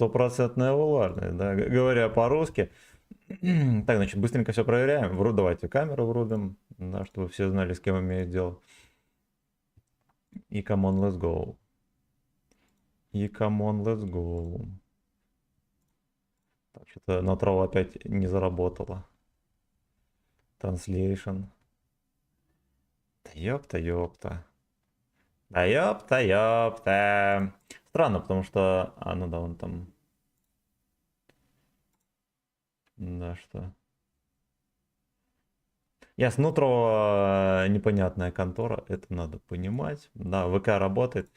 Стопроцентная влажность, да, говоря по-русски. Так, значит, быстренько все проверяем. Давайте камеру врубим, да, чтобы все знали, с кем имеют дело. И come on, let's go. И come on, let's go. Так, что-то Натроу опять не заработало. Translation. Да ёпта, ёпта. Да ёпта, ёпта. Странно, потому что... А, ну да, он там... Да, что... Ясно, Нутро непонятная контора, это надо понимать. Да, ВК работает.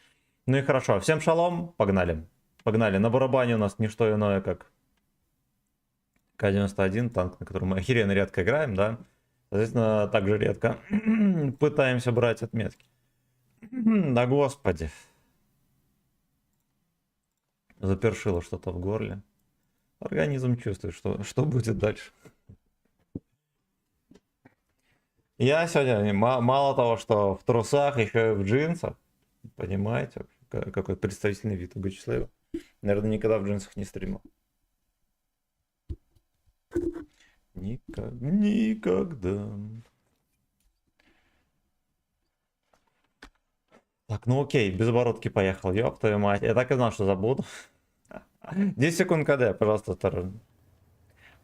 Ну и хорошо, всем шалом, погнали. Погнали, на барабане у нас не что иное, как К-91, танк, на котором мы охеренно редко играем, да. Соответственно, также редко пытаемся брать отметки. Да господи. Запершило что-то в горле. Организм чувствует, что будет дальше. Я сегодня мало того, что в трусах, еще и в джинсах. Понимаете, какой представительный вид у Гачеслава. Наверное, никогда в джинсах не стримил. Никогда. Так, ну окей, без оборотки поехал, ёб твою мать. Я так и знал, что забуду. 10 секунд КД, пожалуйста, осторожно.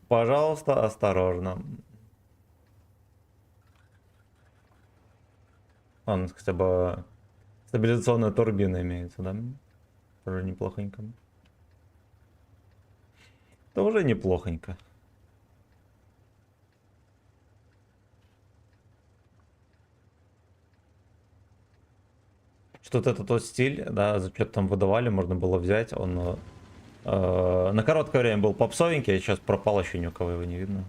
Пожалуйста, осторожно. Он хотя бы стабилизационная турбина имеется, да? Тоже неплохонько. Тоже неплохонько. Что-то это тот стиль, да, за что там выдавали, можно было взять. Он на короткое время был попсовенький, а сейчас пропал, еще ни у кого его не видно.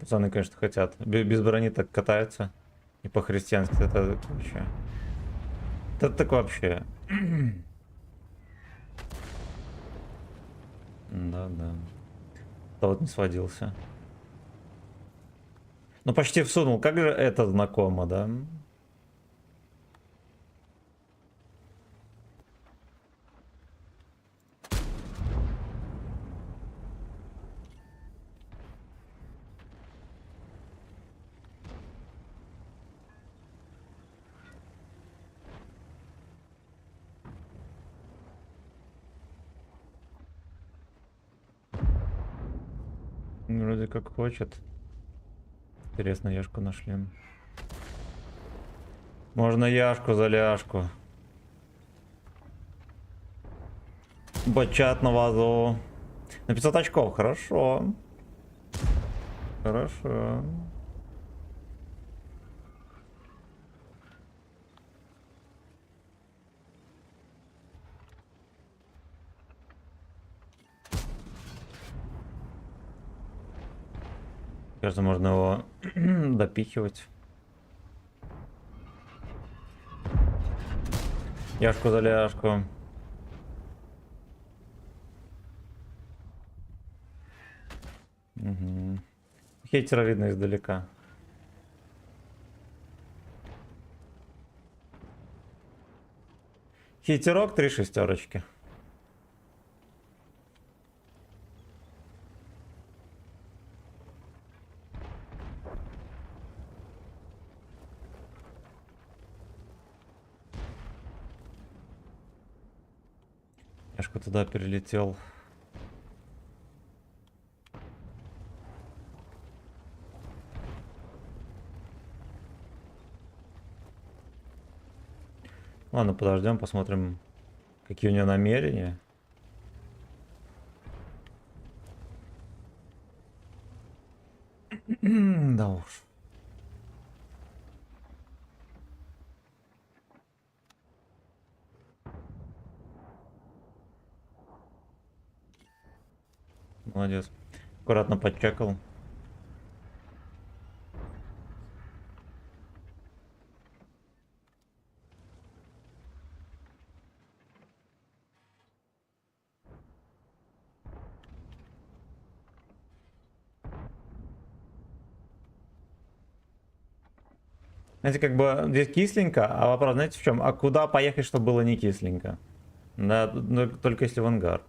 Пацаны, конечно, хотят. Без брони так катаются. И по-христиански это вообще. Это так вообще. Да, да. Тот не сводился. Ну почти всунул. Как же это знакомо, да? Вроде как хочет. Интересно, Яшку нашли. Можно Яшку за ляшку. Бачат на вазу. На 500 очков, хорошо. Хорошо. Кажется, можно его допихивать. Яшку за ляшку. Угу. Хейтера видно издалека. Хейтерок 3 шестерочки. Яшка туда перелетел. Ладно, подождем, посмотрим, какие у него намерения. Да уж. Молодец. Аккуратно подчекал. Знаете, как бы здесь кисленько, а вопрос, знаете, в чем? А куда поехать, чтобы было не кисленько? Да, ну, только если в ангар.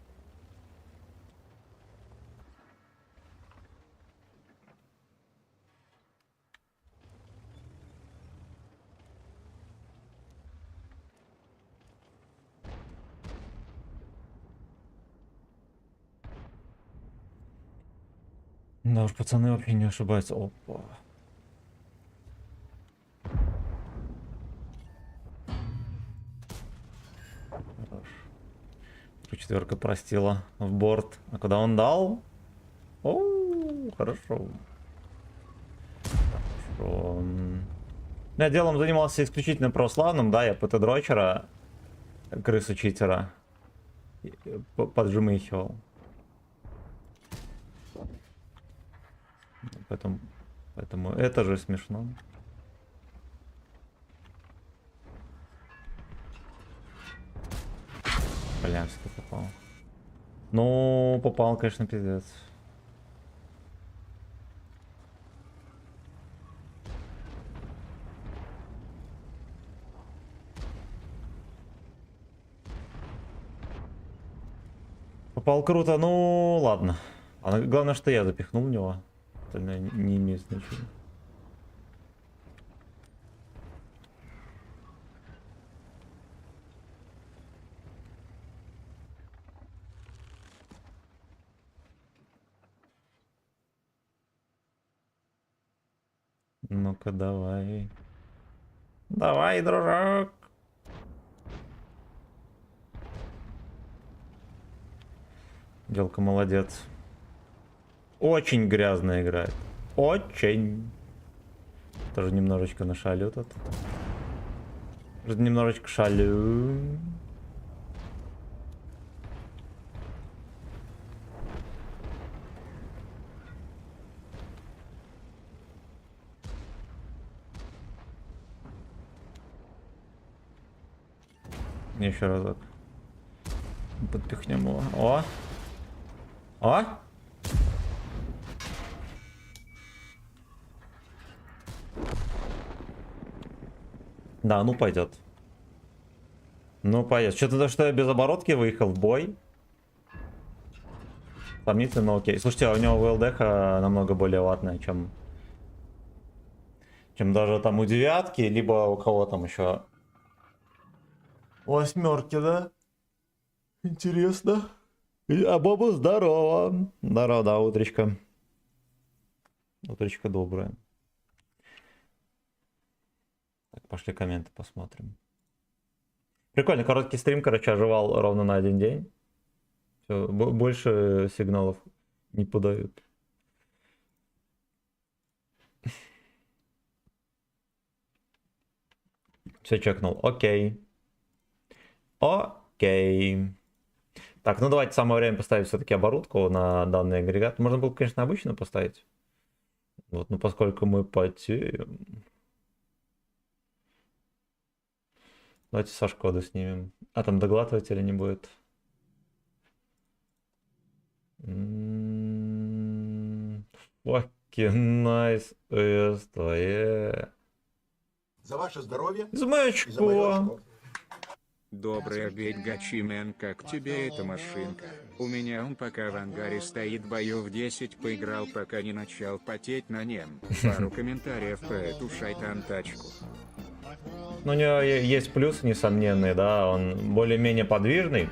Да уж, пацаны вообще не ошибаются. Опа. Хорош. Четверка простила в борт. А куда он дал? О, хорошо. Хорошо. Я делом занимался исключительно православным, да, я ПТ-дрочера, крысу-читера, поджимыхивал. Поэтому это же смешно. Полянский попал. Ну, попал, конечно, пиздец. Попал круто, ну ладно. А главное, что я запихнул в него. Остальное не имеет значения. Ну-ка, давай. Давай, дружок. Делка молодец. Очень грязно играет. Очень. Тоже немножечко нашалю тут. Тоже немножечко шалю. Еще разок. Подпихнем его. О! О! Да, ну пойдет. Ну пойдет. Что-то что я без оборотки выехал в бой. Сомнительно, окей. Слушайте, а у него ВЛДХ намного более ватная, чем даже там у девятки, либо у кого там еще. Восьмерки, да? Интересно. А Боба здорово. Здорово, да, утречка. Утречка добрая. Так, пошли комменты посмотрим. Прикольно, короткий стрим, короче, оживал ровно на один день. Все, больше сигналов не подают. Все чекнул. Окей. Окей. Так, ну давайте самое время поставить все-таки оборудку на данный агрегат. Можно было, конечно, обычно поставить. Вот, но поскольку мы потеем... Давайте со Шкоды снимем. А там доглатывателя не будет. Fucking nice. За ваше здоровье. Змачко. Добрый обед, Гачимен, как тебе эта машинка? У меня он пока в ангаре стоит, боев 10 поиграл, пока не начал потеть на нем. Пару комментариев про эту шайтан-тачку. Ну, у него есть плюсы несомненные, да, он более-менее подвижный.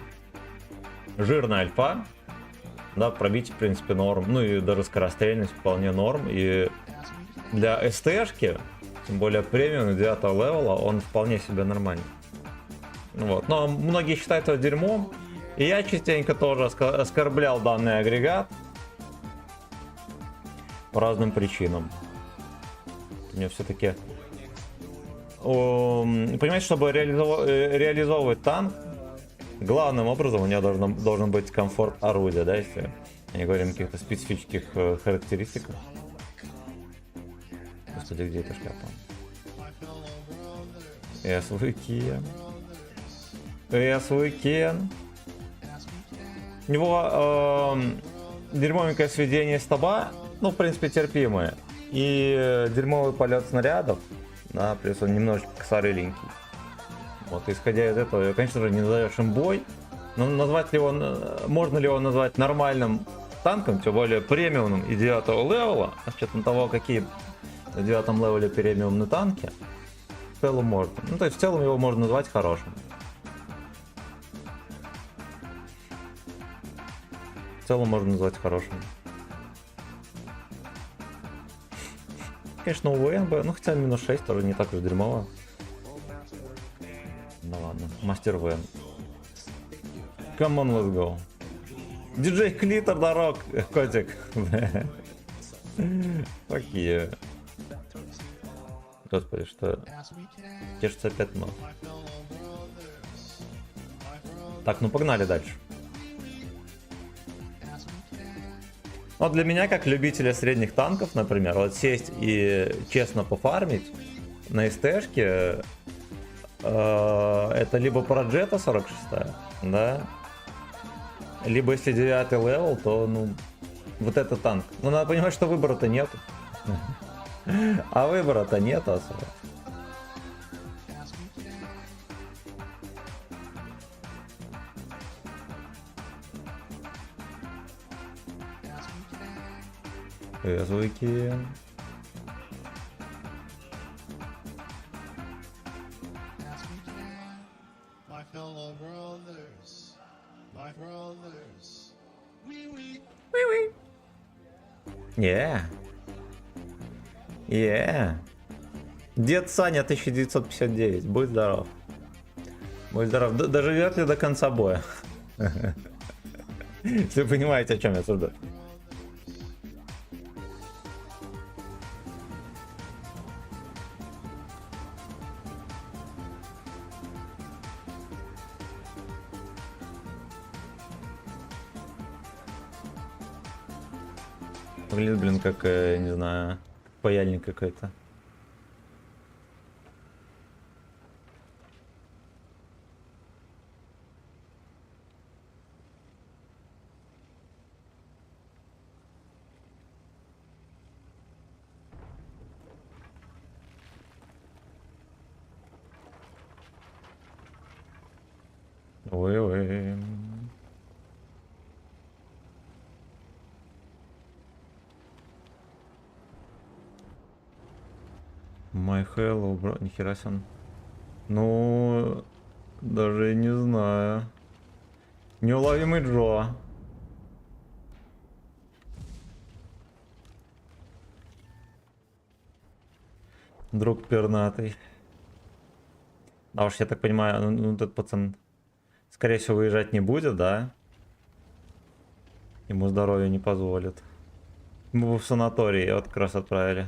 Жирная альфа. Да, пробить, в принципе, норм. Ну и даже скорострельность вполне норм. И для СТшки, тем более премиум 9 левела, он вполне себе нормальный. Вот. Но многие считают его дерьмом. И я частенько тоже оскорблял данный агрегат. По разным причинам. У него все-таки... Понимаете, чтобы реализовывать танк, главным образом у него должен быть комфорт орудия, да, если Не говорим о каких-то специфических характеристиках. Господи, где эта шляпа? SVK. У него дерьмовенькое сведение стаба, ну, в принципе, терпимое. И дерьмовый полет снарядов, да, плюс он немножечко косорыленький. Вот, исходя из этого, конечно же, не назовешь им бой. Но назвать ли он, можно ли его назвать нормальным танком, тем более премиумным и 9 левела, с учетом того, какие на 9 левеле премиумные танки, в целом можно. Ну, то есть в целом его можно назвать хорошим. В целом можно назвать хорошим. Конечно, у ВНБ, ну хотя минус 6 тоже не так уж дерьмово. Ну ладно, мастер ВН. Come on, let's go. Диджей Клитор, дорог, котик. Какие. Господи, что? Тешится опять ног. Так, ну погнали дальше. Но для меня, как любителя средних танков, например, вот сесть и честно пофармить на СТшке, это либо Проджета 46, да, либо если 9 левел, то, ну, вот это танк. Но надо понимать, что выбора-то нет. А выбора-то нет особо. Звуки. Дед Саня 1959, будь здоров. Будь здоров. Доживет ли до конца боя? Если вы понимаете, о чем я сужу. Выглядит, блин, как, не знаю, паяльник какой-то. Ой-ой. My hello, бро. Нихера себе. Ну, даже не знаю. Неуловимый Джо. Друг пернатый. А уж я так понимаю, ну этот пацан, скорее всего, выезжать не будет, да? Ему здоровье не позволит. Мы в санаторий вот как раз отправили.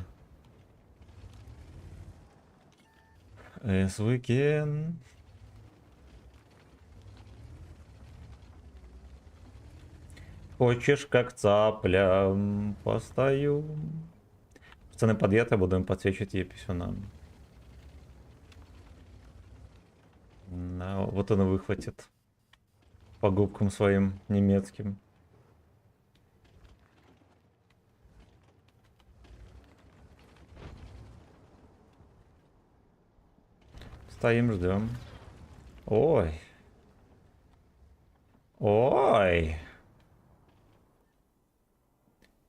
Weekend. Хочешь, как цапля, постою. Пацаны, подъезд, я буду им подсвечивать ей писюном. Да, вот он и выхватит по губкам своим немецким. Стоим, ждем. Ой. Ой.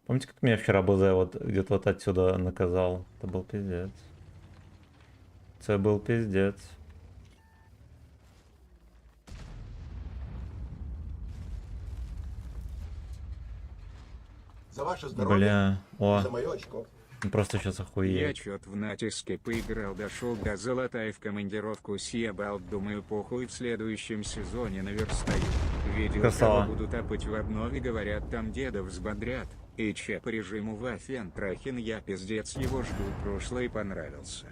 Помните, как меня вчера БЗ вот где-то вот отсюда наказал? Это был пиздец. Это был пиздец. За ваше здоровье. Бля. О. За мое очко. Просто сейчас Я охуею. чё-то в натиске поиграл, дошел до золотая в командировку съебал, думаю, похуй, в следующем сезоне наверстаю. Видел, Красава. кого будут тапать в обнове, говорят, там дедов взбодрят. И че по режиму Вафен Трахин, я пиздец его жду, прошлый понравился.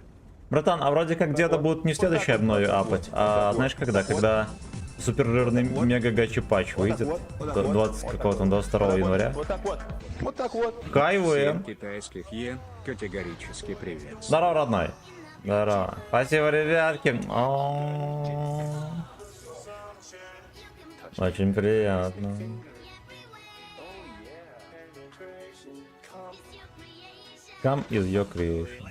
Братан, а вроде как деда будут не в следующей обнове апать, а знаешь когда? Когда Супер жирный мега гачи патч выйдет вот так вот, 20 вот так какого-то вот. 22 января. Вот так вот. Вот так вот. Кайвы. Всем китайских йен категорически привет. Здорово, родной. Здорово. Спасибо, ребятки. Очень приятно. Come is your creation.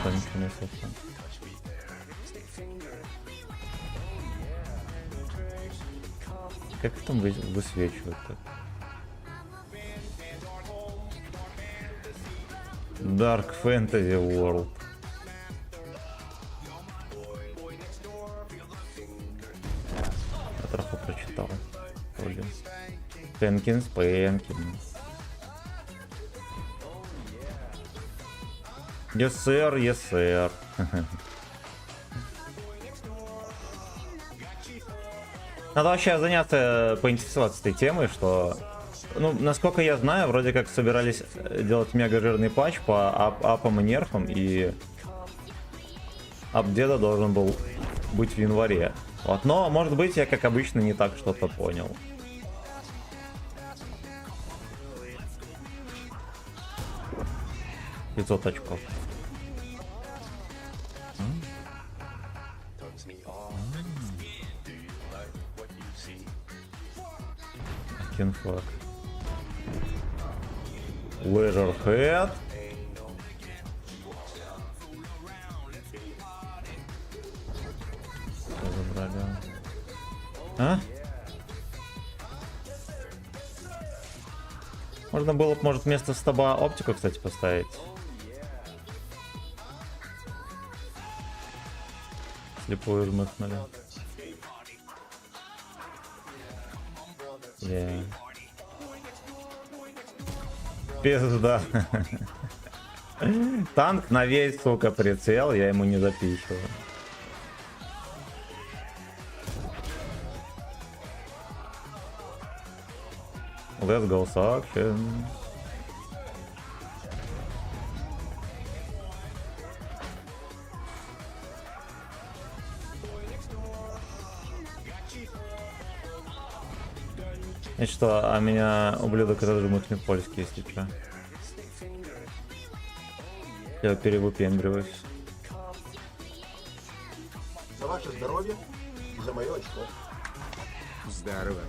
Никто ничего не слышал. Как там высвечивают-то? Dark Fantasy World. Я трафу прочитал. Блин. Пенкинс. Yes, sir, yes, sir. Надо вообще заняться, поинтересоваться этой темой, что... Ну, насколько я знаю, вроде как собирались делать мега жирный патч по апам и нерфам, и апдеда должен был быть в январе. Вот, но, может быть, я, как обычно, не так что-то понял. $500 очков. Кинфлаг. Leisurehead. Забрали. А? Можно было, может, вместо стаба оптику, кстати, поставить. Слепую жмыхнули. Пизда. Танк на весь, сука, прицел, я ему не запихиваю. Let's go suction. И что, а меня ублюдок этот жмутный польский, если что. Я перевыпендриваюсь. За ваше здоровье и за мое очко. Здорово.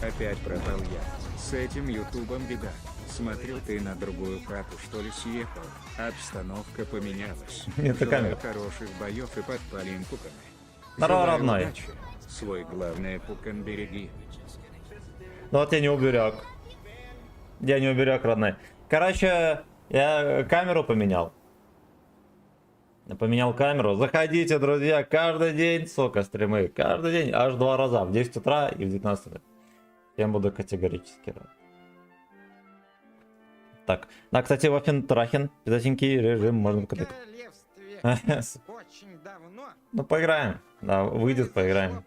Опять пропал я. С этим ютубом беда. Смотрю, ты на другую хату что ли съехал. Обстановка поменялась. Это камера. Хороших боев и подпалим пуканы. Здорово, Желаю родной. удачи. Свой главный пукан береги. Ну вот я не уберег. Я не уберег, родной. Короче, я камеру поменял. Поменял камеру. Заходите, друзья, каждый день, сука, стримы. Каждый день, аж 2 раза. В 10 утра и в 19 утра. Я буду категорически рад. Так, да, кстати, Вафентрахен, пиздатенький режим, можно показать. Очень давно Ну, поиграем. Да, выйдет, поиграем.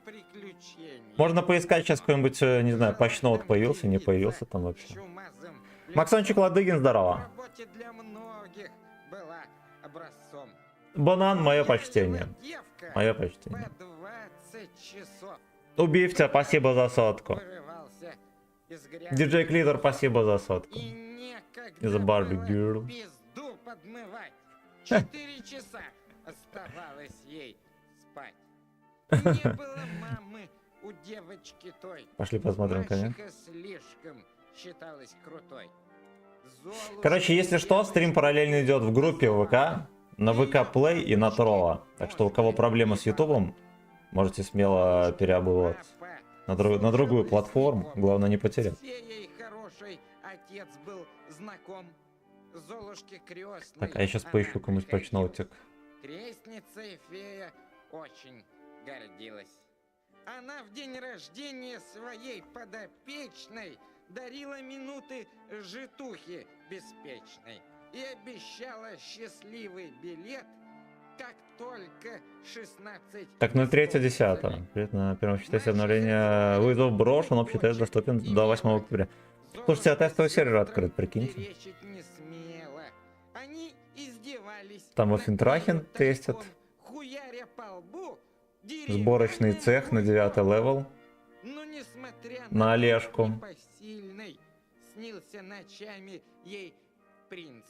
Можно поискать сейчас какой-нибудь, не знаю, патчноут появился, не появился там вообще. Максончик Ладыгин, здорово. для многих была образцом. Банан, мое почтение. Мое почтение. По 20 часов Убивца, спасибо за сотку. вырывался из грязи. Диджей Клитор, спасибо за сотку. И некогда Из-за Барби было Гирл. пизду подмывать. 4 часа оставалось ей спать. Не было мамы у девочки той. Пошли посмотрим коммент. Мачеха слишком считалась крутой. Золушка Короче, если что, стрим параллельно идет в группе ВК, на ВК Play и на Тролла. Так что у кого проблемы с Ютубом, можете смело переобуваться на другую платформу. Главное не потерять. Феей хороший отец был знаком. Золушке крестной. Так, а я сейчас поищу какой-нибудь патчноутик. Крестницей фея очень гордилась. Она в день рождения своей подопечной дарила минуты житухи беспечной и обещала счастливый билет, как только 16... Так, 03.10. Привет, на первом счете обновления вызов брошен, общий тест доступен до 8 октября. Слушайте, а тестовый сервер открыт, прикиньте. Не смело. Они Там вот Финтрахен тестят. Хуяря по лбу, Сборочный цех на 9 левел. но несмотря На Олежку. непосильный, снился ночами ей принц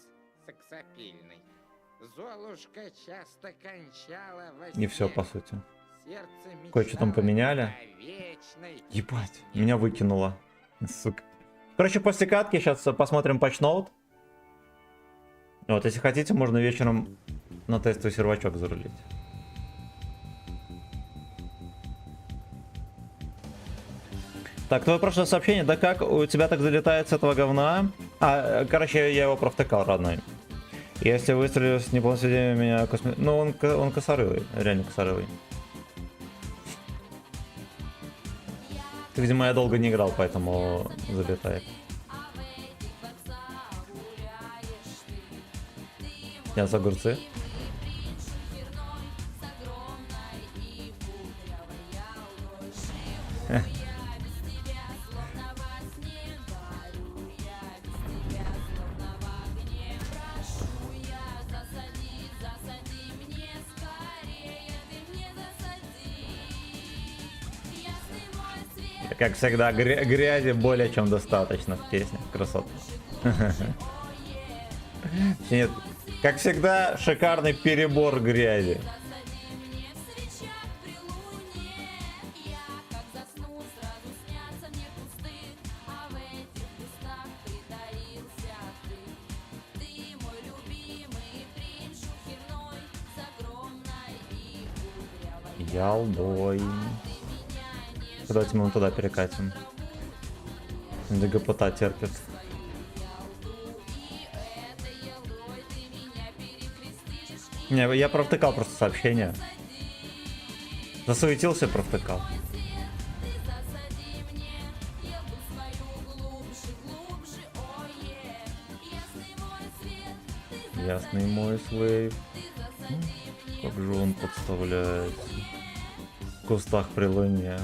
сексапильный. Золушка часто кончала во И все, сне. по сути. Сердце Кое-что там мечтало поменяли. о вечной Ебать, весне. меня выкинуло. Сука. Короче, после катки сейчас посмотрим патчноут. Вот, если хотите, можно вечером на тестовый сервачок зарулить. Так, твое прошлое сообщение, да как у тебя так залетает с этого говна? Короче, я его провтыкал, родной. Если выстрелю с неполностью меня Ну, он косорылый, реально косорылый. Видимо, я долго не играл, поэтому залетает. Я за огурцы. Как всегда, грязи более чем достаточно в песне. Красота. Нет, как всегда, шикарный перебор грязи. Ялбой. Давайте мы туда перекатим. ДГПТ терпит. Не, я провтыкал просто сообщение. Засуетился, провтыкал. Ясный мой слейв. Как же он подставляется. В кустах при луне.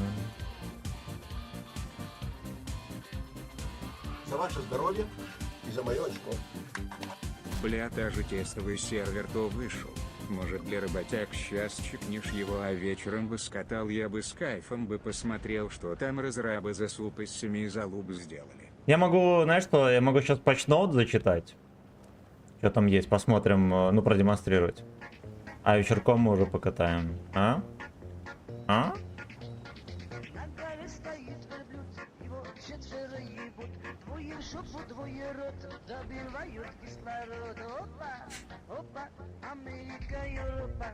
За ваше здоровье и за мое очко. Бля, даже тестовый сервер то вышел. Может, для работяг сейчас чекнешь его, а вечером бы скатал, я бы с кайфом бы посмотрел, что там разрабы за суп из 7 залуб сделали. Я могу, знаешь что, я могу сейчас патчноут зачитать. Что там есть, посмотрим, ну, продемонстрировать. А вечерком мы уже покатаем. А? А? На горе стоит верблюд, его четверо ебут, двое в жопу, двое рот, добивают кислород. Опа, опа, Америка, Европа,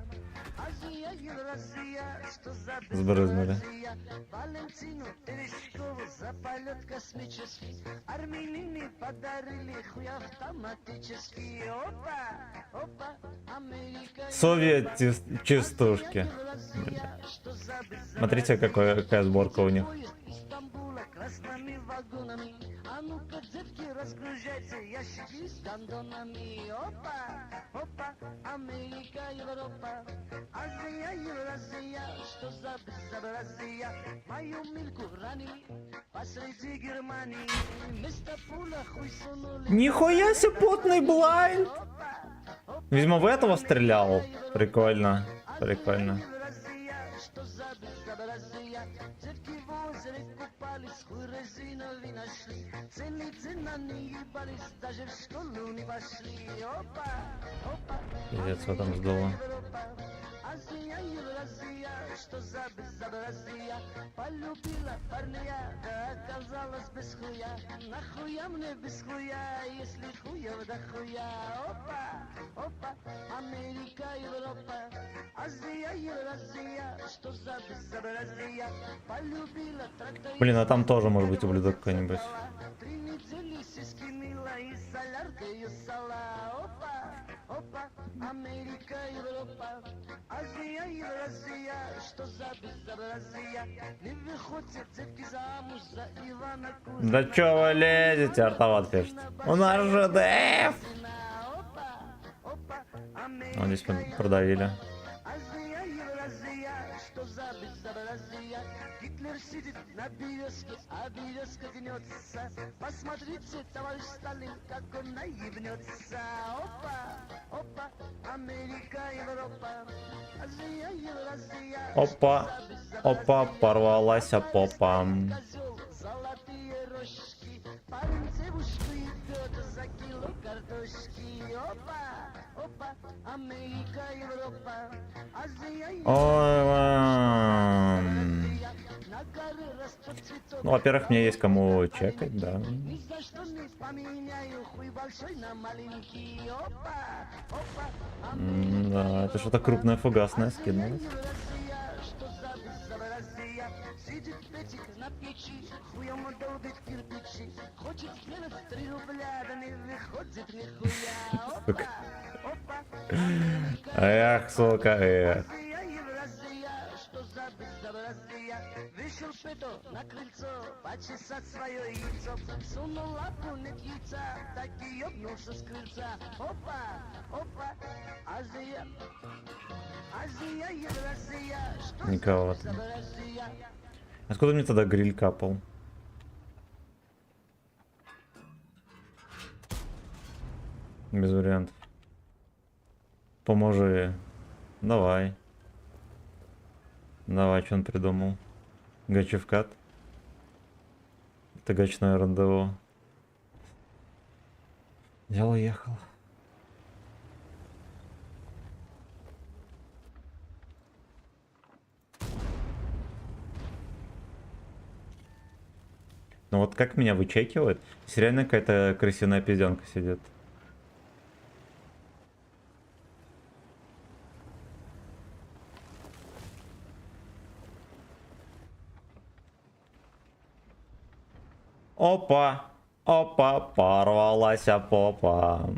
Азия, Евразия, что за Сбрызнули. безобразие? Валентину Терещкову за полет космический, армянины подарили хуй автоматический. Опа, опа, Америка, Совет частушки. Бля. Смотрите, какая сборка у них. Стамбула красными вагонами. А ну-ка, детки, разгружайте ящики с гондонами. Опа, опа, Америка, Европа, Азия, Евразия, что за безобразие? Мою Мильку ранили посреди Германии. Вместо пуля хуй сунули. Нихуя себе потный блайнд! Видимо, в этого стрелял. Прикольно. Прикольно. Что за безобразие? Детки в озере купались, хуй резиновый нашли. Цена не ебались, даже в школу не пошли. Опа, опа, Пиздец, что там сдуло. Азия, Евразия, что за безобразие? Полюбила парня, да оказалась без хуя. Нахуя мне без хуя, если хуев да хуя? Опа, опа, Америка, Европа, Азия, Евразия, что за безобразие? Полюбила трактор. Блин, а там тоже может быть ублюдок какой-нибудь. 3 недели сиськи мила и соляркой сала. Опа, опа, Америка, Европа, Азия, Евразия, что за безобразие? Не выходят детки замуж за Ивана Кузина. Да чё вы лезете, Артават пишет. У нас же ДФ! Опа, опа, Вот здесь Америка, мы продавили. Азия, Евразия, что за безобразие? безобразия. Гитлер сидит на березке, а березка гнется. Посмотрите, товарищ Сталин, как он наебнется. Опа, опа, Америка, Европа, Азия, Евразия. Опа, опа, порвалась попа. Козел, золотые рожки, парень девушку идет за кило картошки. Опа, опа, Америка, Европа, Азия, Ой, на горы растет цветок. ну, во-первых, мне есть кому чекать, да. Ни за что не поменяю хуй большой на маленький. Опа, опа, Да, это что-то крупное, фугасное скинулось. что за безобразие? Сидит Петик на печи, хуем долбит кирпичи. Хочет сделать 3 рубля, да не выходит нихуя. Опа, опа, Эх, сука, эх. Азия, Евразия, что за безобразие? Вышел Петр на крыльцо, почесать свое яйцо. Сунул лапу, нет яйца, так и ёбнулся с крыльца. Опа, опа, Азия, Азия, Евразия, что Никого за там. безобразие? Откуда мне тогда гриль капал? Без вариантов. Поможи. Давай. Давай, что он придумал? Гачевкат? Это гачное рандеву. Взял и ехал. Ну вот как меня вычекивает? Здесь реально какая-то крысиная пизденка сидит. Опа! Опа! Порвалась попа.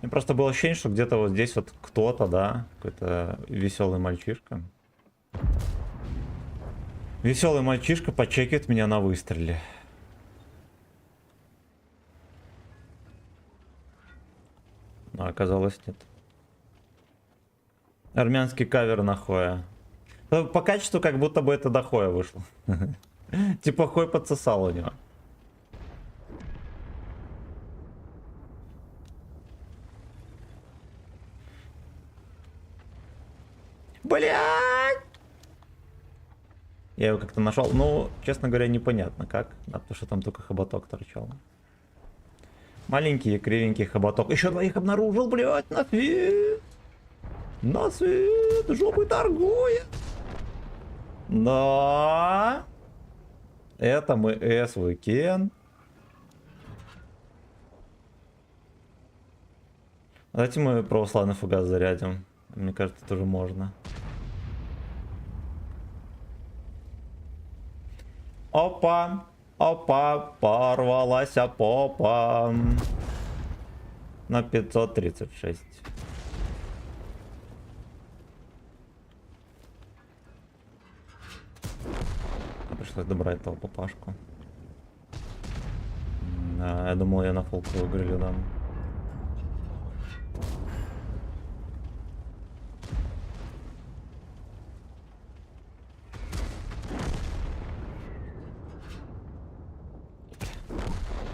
Мне просто было ощущение, что где-то вот здесь вот кто-то, да, какой-то веселый мальчишка. Веселый мальчишка почекает меня на выстреле. Но оказалось нет. Армянский кавер на Хоя. По качеству как будто бы это до Хоя вышло. Типа Хой подсосал у него. Блять! Я его как-то нашел. Ну, честно говоря, непонятно как. Да, потому что там только хоботок торчал. Маленький, кривенький хоботок. Еще двоих обнаружил, блять, на свет! На свет! Жопой торгует! Да! Это мы S-Weekend. Давайте мы православный фугас зарядим. Мне кажется, тоже можно. Опа! Опа! Порвалась попа! На 536. Пришлось добрать того папашку. Да, я думал, я на фолку грилю дам.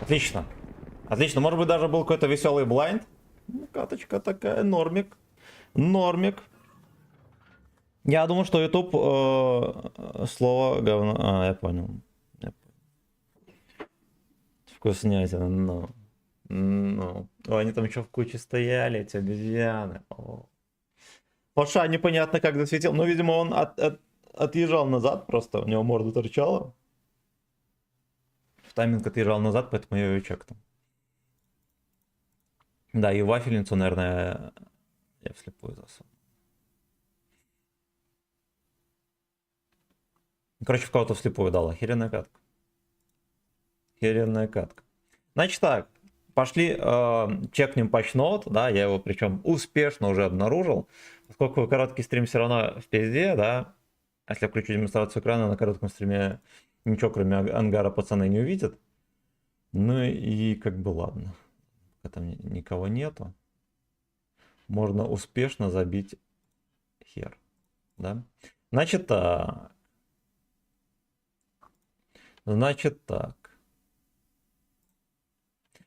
Отлично. Отлично. Может быть, даже был какой-то веселый блайнд. Ну, каточка такая. Нормик. Нормик. Я думаю, что YouTube слово говно. А, я понял. Вкуснятина. Ну. Ну. О, они там еще в куче стояли, эти обезьяны. О. Паша непонятно как засветил. Но, видимо, он отъезжал назад просто. У него морда торчала. В тайминг отъезжал назад, поэтому я ее чекнул. Да, и вафельницу, наверное, я вслепую засунул. Короче, в кого-то вслепую дал. Охеренная катка. Охеренная катка. Значит так, пошли чекнем патчноут, да, я его причем успешно уже обнаружил. Поскольку короткий стрим все равно в пизде, да, если я включу демонстрацию экрана, на коротком стриме ничего кроме ангара пацаны не увидят. Ну и как бы ладно. Там никого нету. Можно успешно забить хер. Да? Значит так. Значит так.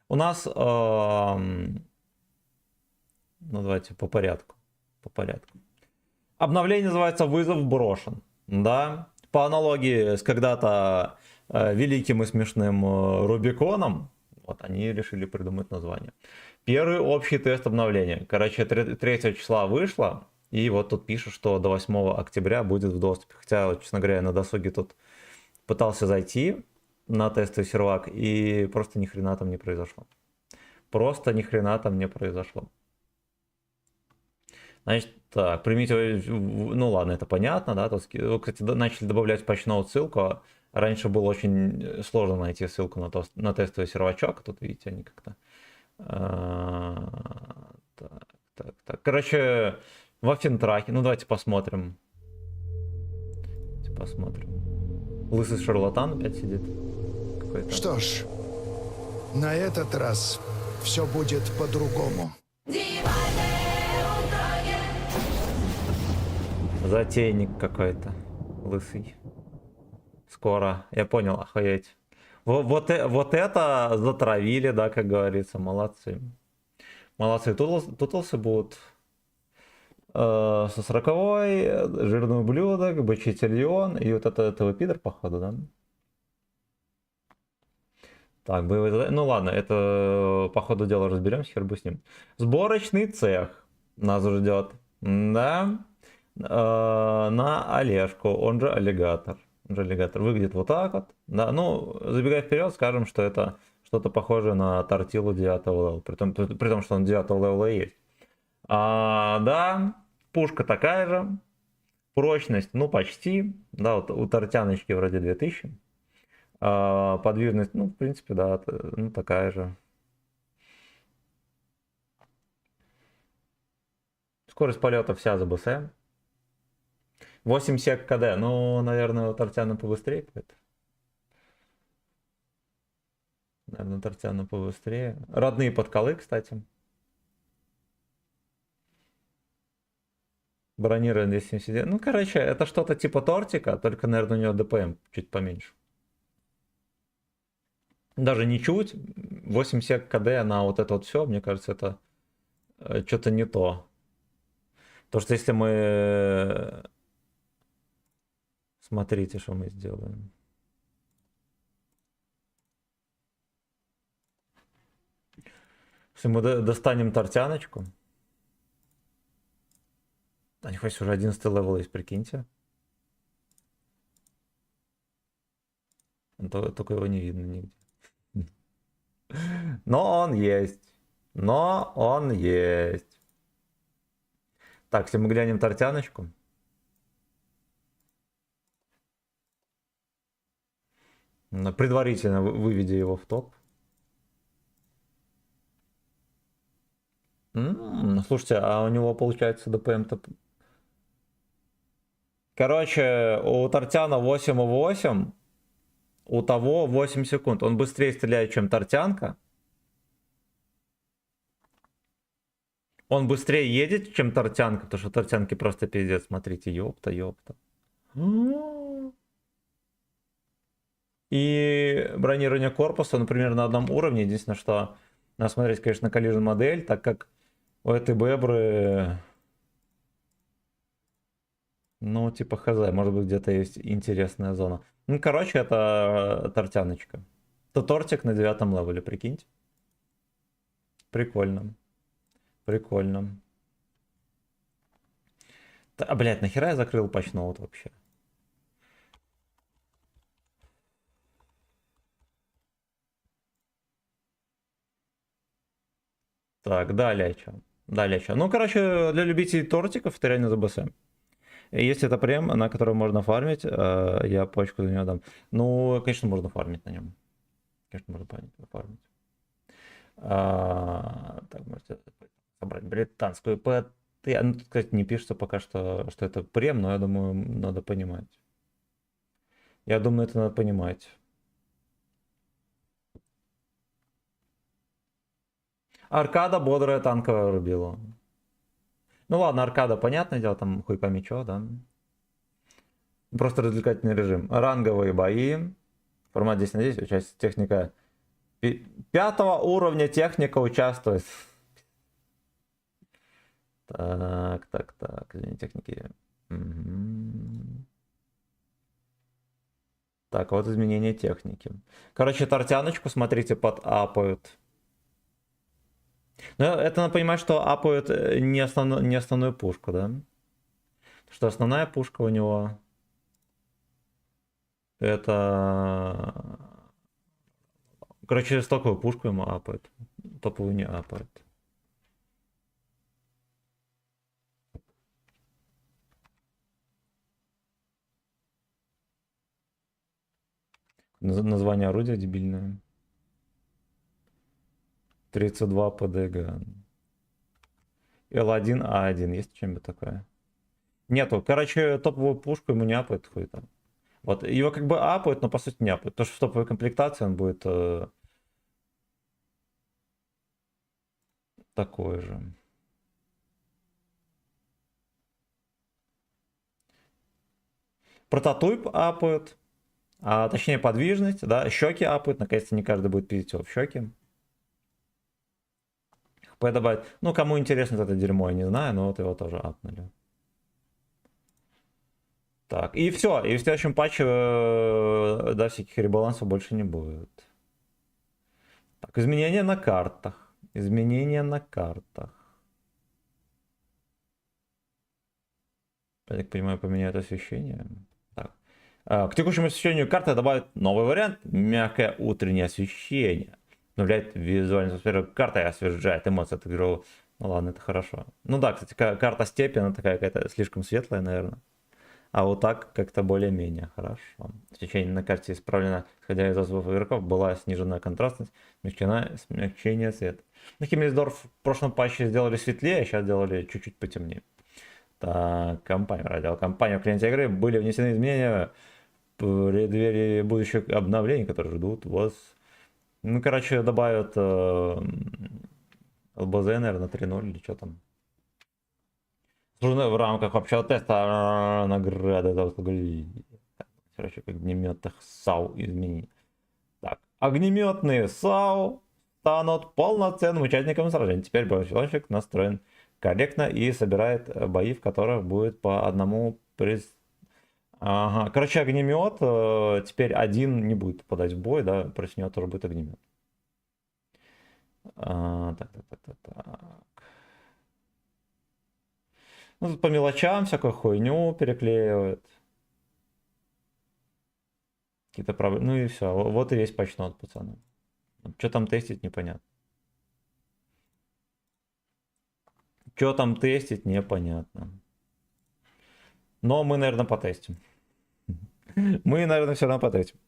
У нас... ну давайте по порядку. По порядку. Обновление называется «Вызов брошен». Да? По аналогии с когда-то великим и смешным Рубиконом, вот они решили придумать название. Первый общий тест обновления. Короче, 3 числа вышло, и вот тут пишут, что до 8 октября будет в доступе. Хотя, честно говоря, я на досуге тут пытался зайти на тестовый сервак, и просто ни хрена там не произошло. Просто ни хрена там не произошло. Значит, так, примите, ну ладно, это понятно, да, тут, кстати, начали добавлять патч-ноут ссылку, раньше было очень сложно найти ссылку на тестовый сервачок, тут, видите, они как-то, так, короче, в Афинтраке, ну давайте посмотрим, лысый шарлатан опять сидит какой-то. Что ж, на этот раз все будет по-другому. Затейник какой-то. Лысый. Скоро. Я понял, охуеть. Вот это затравили, да, как говорится. Молодцы. Молодцы. Тутлсы будут со 40-й, жирный ублюдок, бычительон и вот этого пидор, походу, да? Так, боевые задания. Ну ладно, это по ходу дела разберемся, хер бы с ним. Сборочный цех нас ждет. Да. На Олежку, он же аллигатор. Выглядит вот так вот. Да, ну, забегая вперед, скажем, что это что-то похожее на тортилу 9 левела. При том, что он 9 левела есть. Да, пушка такая же. Прочность, ну, почти. Да, вот у тортяночки вроде 2000. Подвижность, ну, в принципе, да, ну, такая же. Скорость полета вся за БС. 8 сек КД. Ну, наверное, у Тортяна побыстрее будет. Наверное, Тортяна побыстрее. Родные подколы, кстати. Бронирование 279. Ну, короче, это что-то типа тортика, только, наверное, у него ДПМ чуть поменьше. Даже не чуть. 8 сек КД на вот это вот все, мне кажется, это что-то не то. Потому что если мы... Смотрите, что мы сделаем. Если мы достанем тортяночку. А не хоть уже 11 левел есть, прикиньте. Только его не видно нигде. Но он есть. Но он есть. Так, если мы глянем тортяночку. Предварительно выведя его в топ. Слушайте, а у него получается ДПМ-то... Короче, у Тортяна 8,8, у того 8 секунд. Он быстрее стреляет, чем Тортянка. Он быстрее едет, чем Тортянка, потому что Тортянки просто пиздец. Смотрите, ёпта. И бронирование корпуса, например, на одном уровне. Единственное, что надо смотреть, конечно, на collision модель, так как у этой бебры, ну, типа хз, может быть, где-то есть интересная зона. Ну, короче, это тортяночка. То тортик на 9 левеле, прикиньте. Прикольно. Блять, нахера я закрыл патч-ноут вообще? Так, далее что? Ну, короче, для любителей тортиков это реально ЗБС. Если это прем, на котором можно фармить, я почку за него дам. Ну, конечно, можно фармить на нем. Так, можете собрать британскую ПТ. Ну, тут, кстати, не пишется пока что это прем, но я думаю, надо понимать. Это надо понимать. Аркада бодрая танковая рубила. Ну ладно, аркада, понятное дело, там хуй пойми чё, да. Просто развлекательный режим. Ранговые бои. Формат 10 на 10. Участие техника. 5 уровня техника участвует. Так. Извини, техники. Мгм. Так, вот изменение техники. Короче, тортяночку, смотрите, подапают. Но это надо понимать, что апают не основную пушку, да? Что основная пушка у него это... Короче, стоковую пушку ему апают. Топовую не апают. Название орудия дебильное. 32 ПДГ. Л1А1. Есть что-нибудь такое? Нету. Короче, топовую пушку ему не апают, хуй там. Вот, его как бы апают, но по сути не апают. Потому что в топовой комплектации он будет такой же. Прототип апают. А точнее подвижность, да, щеки апают. Наконец-то не каждый будет пиздить его в щеки. ХП добавить. Ну, кому интересно это дерьмо, я не знаю, но вот его тоже апнули. Так, и все. И в следующем патче, да, всяких ребалансов больше не будет. Так, изменения на картах. Изменения на картах. Я так понимаю, поменяют освещение. Так. К текущему освещению карты добавят новый вариант. Мягкое утреннее освещение. Обновляет визуальную атмосферу карты и освежает эмоции от игры. Ну ладно, это хорошо. Ну да, кстати, карта степи, она такая какая-то слишком светлая, наверное. А вот так как-то более-менее хорошо. Освещение на карте исправлено, исходя из отзывов игроков, была снижена контрастность, смягчение света. На Химмельсдорф в прошлом патче сделали светлее, а сейчас сделали чуть-чуть потемнее. Так, компания, радиокомпания в клиенте игры были внесены изменения в преддверии будущих обновлений, которые ждут вас. Ну, короче, добавят ЛБЗ, наверное, 3.0 или что там. Служены в рамках общего теста награды за услугу. Короче, как огнеметных САУ изменить. Так, огнеметные САУ станут полноценным участником сражения. Теперь боеголовщик настроен корректно и собирает бои, в которых будет по одному приз. Ага. Короче, огнемет теперь один не будет попадать в бой, да, против него тоже будет огнемет. Так. Ну, тут по мелочам всякую хуйню переклеивают. Какие-то проблемы. Ну и все. Вот и весь патчнот, пацаны. Что там тестить, непонятно. Что там тестить, непонятно. Но мы, наверное, потестим. Мы, наверное, все равно потестим.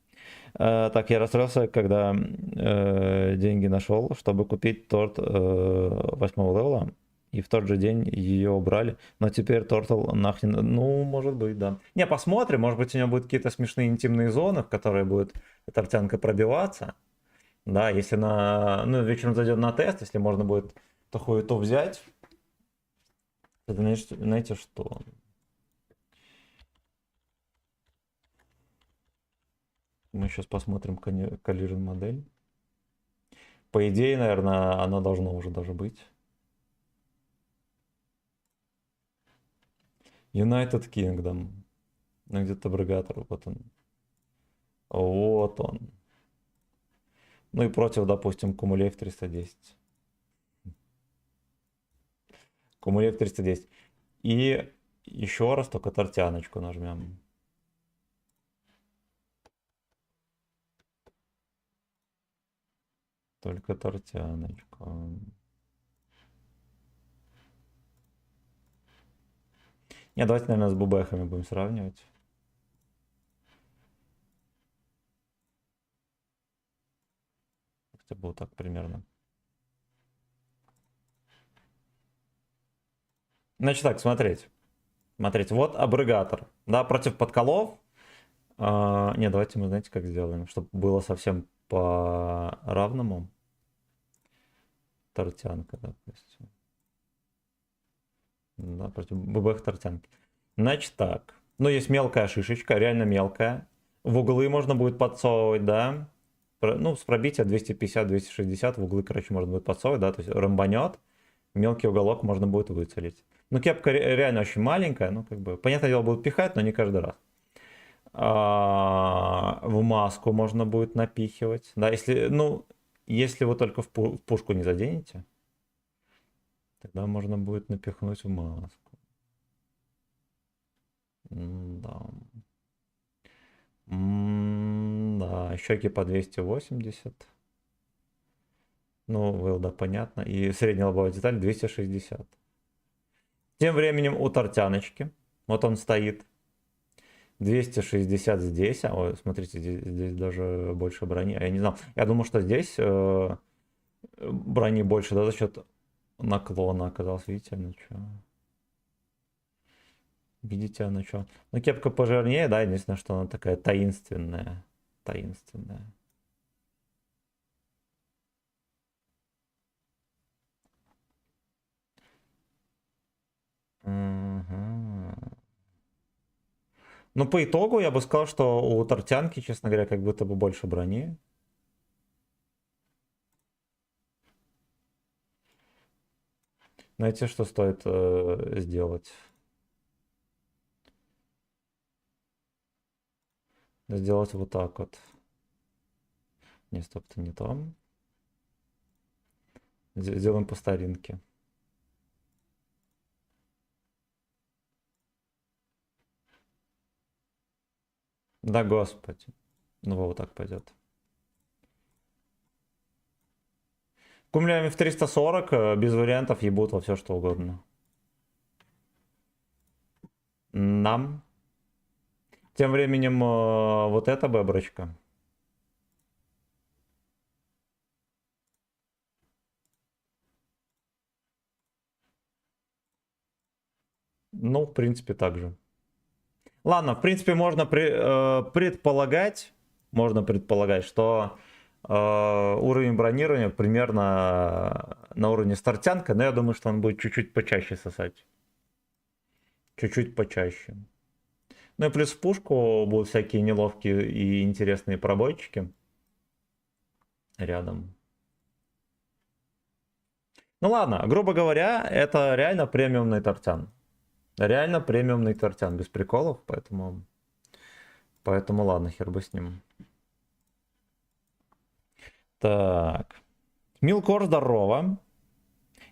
Так, я расстроился, когда деньги нашел, чтобы купить торт 8-го левела. И в тот же день ее убрали. Но теперь Тортл нахрен... Ну, может быть, да. Не, посмотрим. Может быть, у него будут какие-то смешные интимные зоны, в которые будет тортянка пробиваться. Да, если на... Ну, вечером зайдет на тест, если можно будет эту хуету взять. Это, знаете, что... Мы сейчас посмотрим collision модель. По идее, наверное, она должна уже даже быть. United Kingdom. Ну, где-то аббревиатор. Вот он. Вот он. Ну и против, допустим, Кумулеев 310. Кумулеев 310. И еще раз только тортяночку нажмем. Только тортяночку. Не, давайте, наверное, с бубехами будем сравнивать. Хотя бы вот так примерно. Значит так, смотреть. Смотрите, вот абрегатор. Да, против подколов. Не, давайте мы, знаете, как сделаем, чтобы было совсем по равному. Тортянка, допустим. Да, против ББХ Тортянки. Значит так. Ну, есть мелкая шишечка, реально мелкая. В углы можно будет подсовывать, да. Ну, с пробития 250-260 в углы, короче, можно будет подсовывать, да. То есть рамбанет, мелкий уголок можно будет выцелить. Ну, кепка реально очень маленькая, ну, как бы, понятное дело, будут пихать, но не каждый раз. В маску можно будет напихивать, да, если, ну, если вы только в пушку не заденете, тогда можно будет напихнуть в маску. Да. Да, щеки по 280. Ну, Вэлда, понятно. И средняя лобовая деталь 260. Тем временем у тортяночки, вот он стоит, 260 здесь. А, ой, смотрите, здесь даже больше брони. А я не знал. Я думал, что здесь брони больше, да, за счет наклона оказалось. Видите, ну что? Видите, она что? Ну, кепка пожирнее, да, единственное, что она такая таинственная. Таинственная. Угу. Ну, по итогу я бы сказал, что у тортянки, честно говоря, как будто бы больше брони. Знаете, что стоит сделать? Сделать вот так вот. Не, стоп, это не то. Сделаем по старинке. Да, господи. Ну, вот так пойдет. Кумлями в 340, без вариантов ебут во все что угодно. Нам. Тем временем вот эта беброчка. Ну, в принципе, так же. Ладно, в принципе, можно предполагать, что уровень бронирования примерно на уровне стартянка, но я думаю, что он будет чуть-чуть почаще сосать. Чуть-чуть почаще. Ну и плюс в пушку будут всякие неловкие и интересные пробойчики рядом. Ну ладно, грубо говоря, это реально премиумный тортян. Реально премиумный тортян, без приколов, поэтому ладно, хер бы с ним. Так. Милкор, здорово.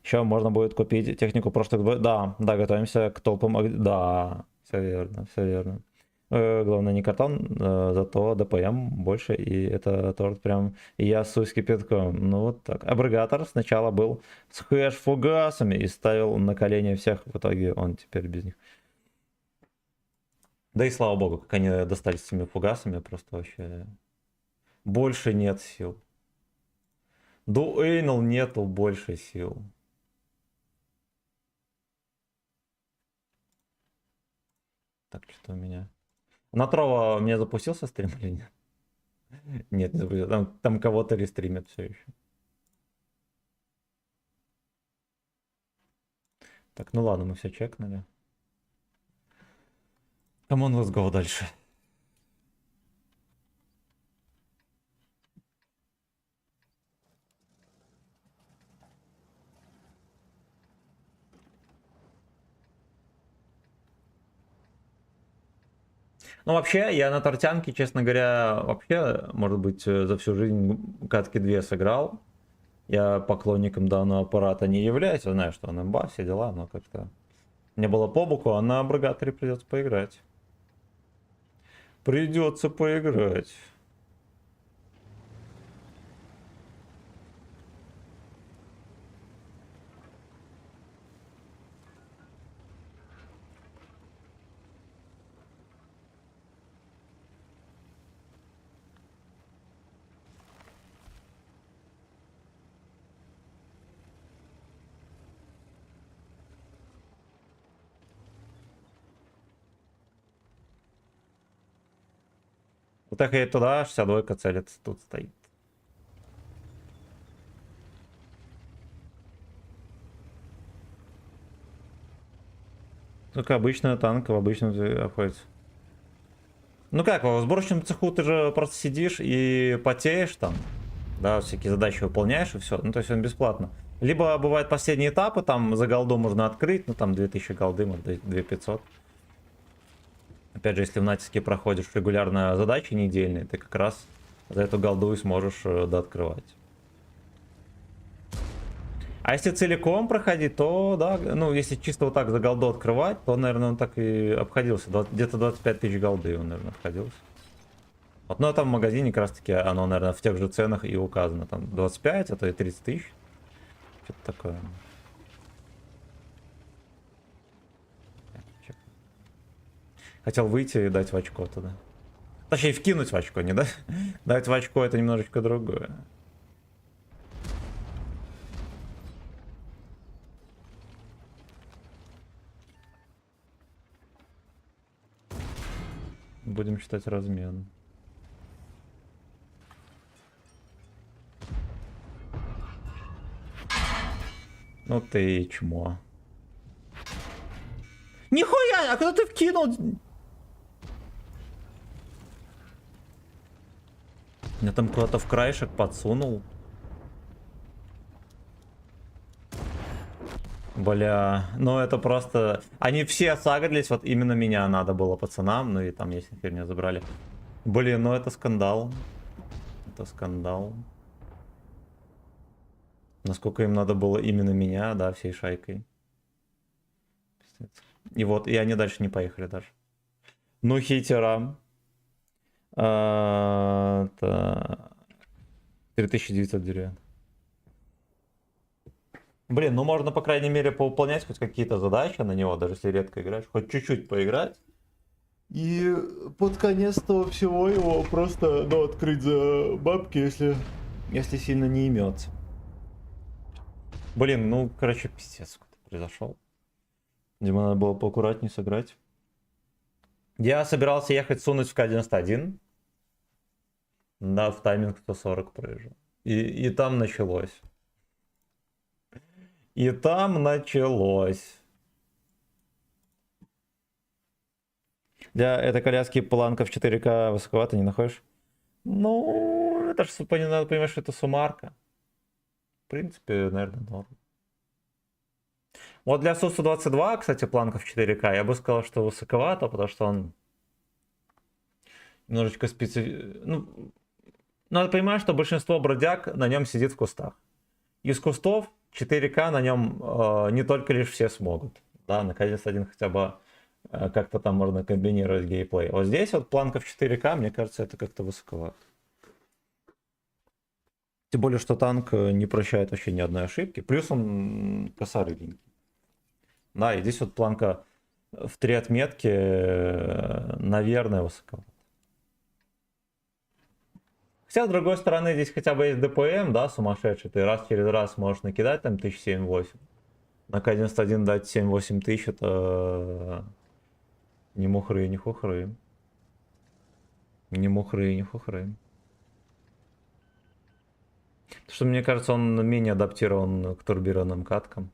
Еще можно будет купить технику прошлых... Да, готовимся к толпам... Да, все верно, все верно. Главное не картон, зато ДПМ больше, и это торт прям... И я сусь кипятком. Ну вот так. Абрегатор сначала был с хэш-фугасами и ставил на колени всех, в итоге он теперь без них. Да и слава богу, как они достались с этими фугасами, просто вообще... Больше нет сил. Дуэйнл нету больше сил. Так, что у меня... На Трова у меня запустился стрим или нет? Нет, не запустился. Там кого-то рестримят все еще. Так, ну ладно, мы все чекнули. Камон, let's go дальше. Ну, вообще, я на тортянке, честно говоря, вообще, может быть, за всю жизнь катки 2 сыграл. Я поклонником данного аппарата не являюсь. Я знаю, что он имба, все дела, но как-то не было по боку, а на аббрегаторе придется поиграть. Придется поиграть. Вот так и туда, 62 целится, тут стоит. Только обычный танк в обычном обходится. Ну как, в сборочном цеху ты же просто сидишь и потеешь там, да, всякие задачи выполняешь и все. Ну то есть он бесплатно. Либо бывают последние этапы, там за голду можно открыть, ну там 2000 голды, может 2500. Опять же, если в натиске проходишь регулярно задачи недельные, ты как раз за эту голду и сможешь дооткрывать. А если целиком проходить, то да, ну если чисто вот так за голду открывать, то, наверное, он так и обходился. Где-то 25 тысяч голды он, наверное, обходился. Вот, но там в магазине как раз таки оно, наверное, в тех же ценах и указано. Там 25, а то и 30 тысяч. Что-то такое. Хотел выйти и дать в очко туда. Точнее, вкинуть в очко, не дать. Дать в очко это немножечко другое. Будем считать размен. Ну ты чмо. Нихуя! А куда ты вкинул? Я там куда-то в краешек подсунул. Бля, ну это просто... Они все сагрились, вот именно меня надо было пацанам, ну и там есть херня забрали. Блин, ну это скандал. Это скандал. Насколько им надо было именно меня, да, всей шайкой. И вот, и они дальше не поехали даже. Ну хитера. 3900 деревьев. Блин, ну можно, по крайней мере, повыполнять хоть какие-то задачи на него, даже если редко играешь. Хоть чуть-чуть поиграть. И под конец того всего его просто, ну, открыть за бабки, если сильно не имется. Блин, ну, короче, пиздец какой-то произошел. Видимо, надо было поаккуратнее сыграть. Я собирался ехать сунуть в К-91. Да, в тайминг 140 проезжал. И там началось. И там началось. Для этой коляски планка в 4К высоковато, не находишь? Ну, это же надо понимать, что это суммарка. В принципе, наверное, норм. Вот для Су-122, кстати, планка в 4К, я бы сказал, что высоковато, потому что он немножечко Ну, надо понимать, что большинство бродяг на нем сидит в кустах. Из кустов 4К на нем не только лишь все смогут. Да, на К-1 хотя бы как-то там можно комбинировать геймплей. Вот здесь вот планка в 4К, мне кажется, это как-то высоковато. Тем более, что танк не прощает вообще ни одной ошибки. Плюс он косорыленький. Да, и здесь вот планка в 3 отметки, наверное, высоковато. Хотя, с другой стороны, здесь хотя бы есть ДПМ, да, сумасшедший. Ты раз через раз можешь накидать там 1007-8. На К-91 дать 7-8 тысяч, это не мухры, не хухры. Не мухры, не хухры. Потому что, мне кажется, он менее адаптирован к турбированным каткам.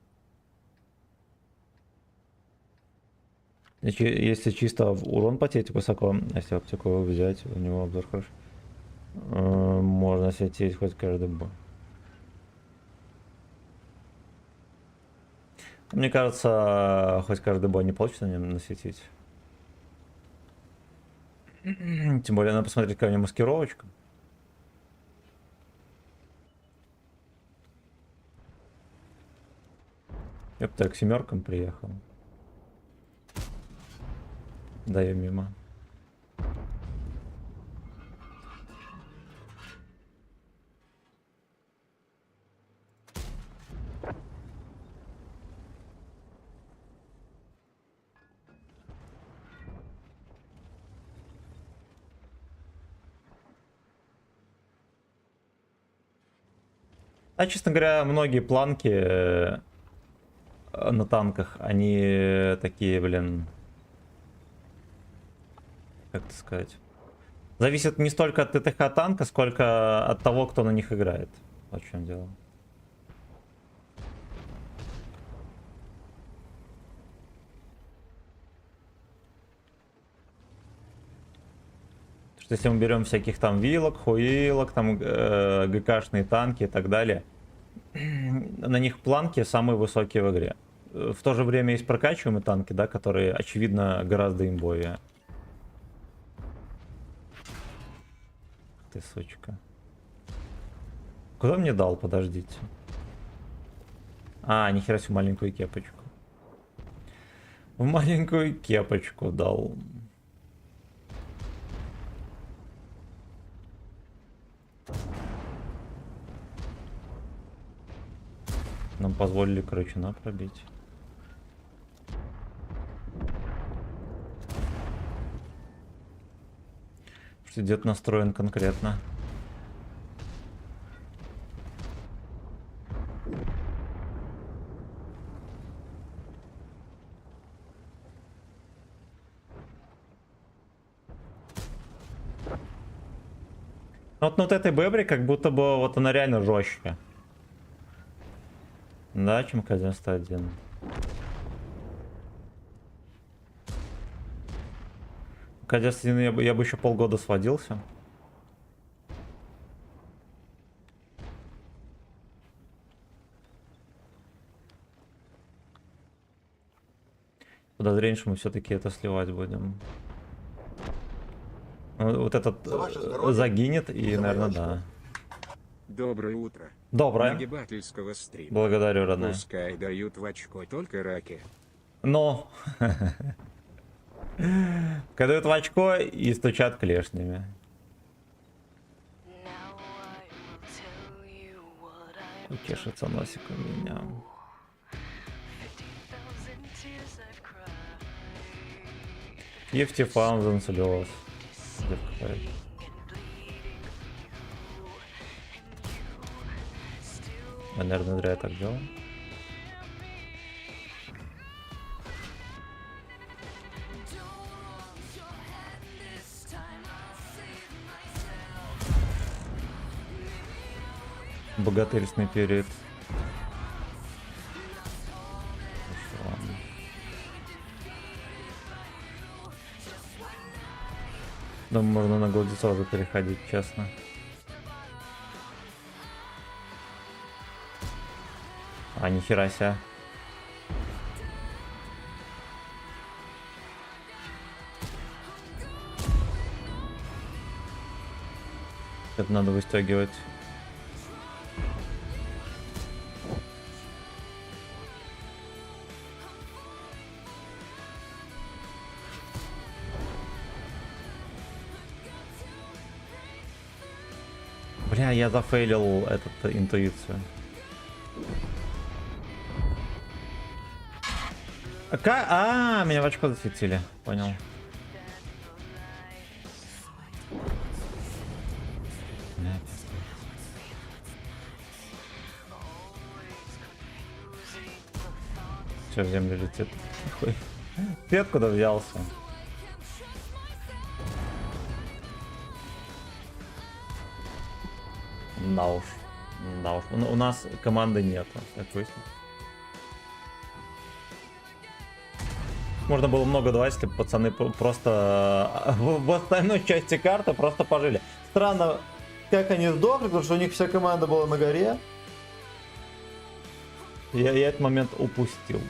Если чисто в урон потеть высоко, если оптику взять, у него обзор хороший. Можно светить хоть каждый бой. Мне кажется, хоть каждый бой не получится на нем насветить. Тем более надо посмотреть, какая у него маскировочка. Я бы так к 7-кам приехал. Да, я мимо. А, честно говоря, многие планки на танках, они такие, блин, как это сказать, зависит не столько от ТТХ танка, сколько от того, кто на них играет. Вот в чем дело. Что если мы берем всяких там вилок, хуилок, там ГКшные танки и так далее, на них планки самые высокие в игре. В то же время есть прокачиваемые танки, да, которые, очевидно, гораздо имбовее. Ты сучка. Куда мне дал? Подождите. А, нихера себе, маленькую кепочку. В маленькую кепочку дал. Нам позволили, короче, пробить. Что дед настроен конкретно. Вот на вот этой бебре как будто бы вот она реально жестче. Да, чем К-91. К-91 я бы еще полгода сводился. Подозрение, что мы все-таки это сливать будем. Вот этот За ваше здоровье загинет и, за наверное, моё да. Доброе утро. Доброе. Нагибательского стрима. Благодарю, родная. Пускай дают в очко только раки. Но когда дают в очко и стучат клешнями. Утешится носик у меня. Fifty thousand слез. Я, наверное, зря я так делал. Богатырственный период. Хорошо, ладно. Думаю, можно на годы сразу переходить, честно. А, нихера себе. Это надо выстегивать. Бля, я зафейлил эту интуицию. Меня в очко засветили. Понял. Все, в землю летит. Ты откуда взялся? Да уж. Да уж. У нас команды нету, так выяснил. Можно было много давать, если бы пацаны просто в остальной части карты просто пожили. Странно, как они сдохли, потому что у них вся команда была на горе. Я этот момент упустил.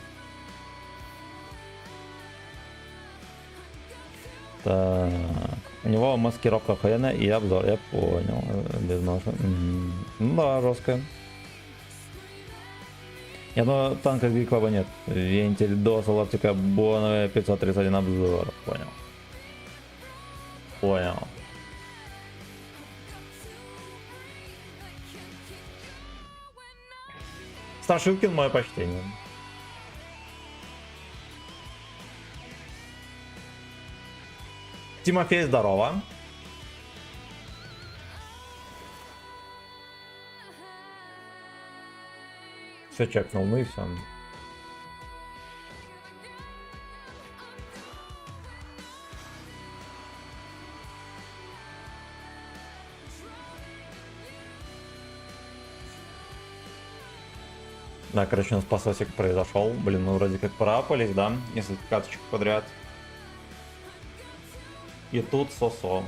Так. У него маскировка охуенная и обзор, я понял. Без ножа. Ну да, жестко. Я думаю, танка Гриклаба нет. Вентиль до Салаптика Боновая 531 обзор. Понял. Понял. Старшилкин, мое почтение. Тимофей, здорово. Все чекнул, ну и все. Да, короче, у нас пасосик произошел. Блин, мы вроде как проапались, да? Несколько каточек подряд. И тут сосо.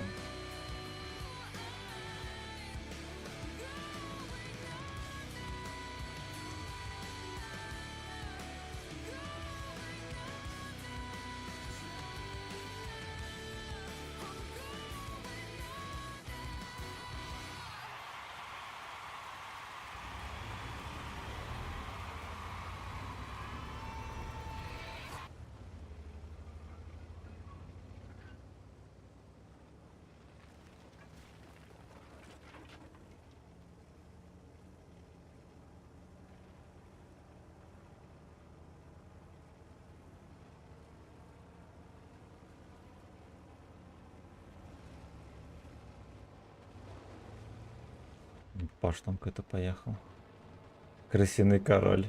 экипаж там какой-то поехал. Крысиный король.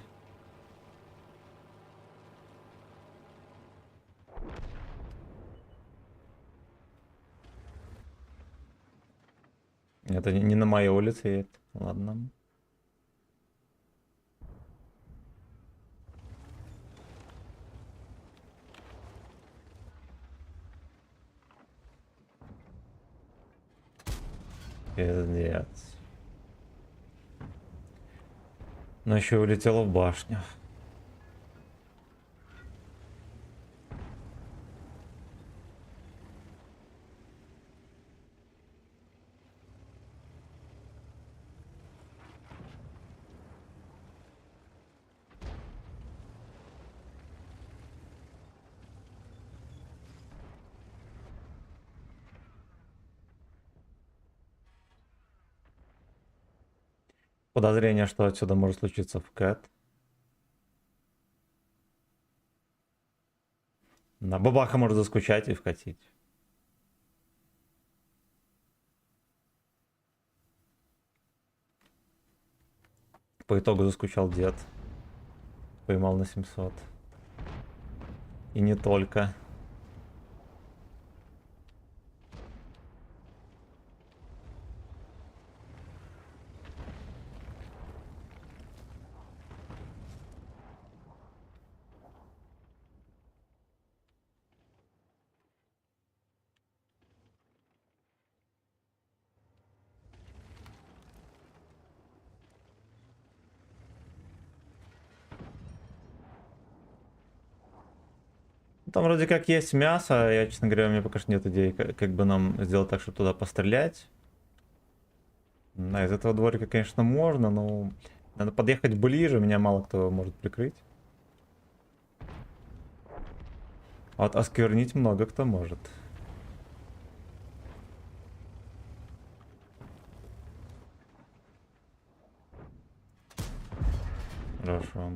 Это не на моей улице едет. Ладно. Пиздец. Но еще улетела в башню. Подозрение, что отсюда может случиться вкат. На бабаха может заскучать и вкатить. По итогу заскучал дед. Поймал на 700. И не только. Там вроде как есть мясо, я, честно говоря, у меня пока что нет идеи, как бы нам сделать так, чтобы туда пострелять. Да, из этого дворика, конечно, можно, но надо подъехать ближе, меня мало кто может прикрыть. Вот осквернить много кто может. Хорошо.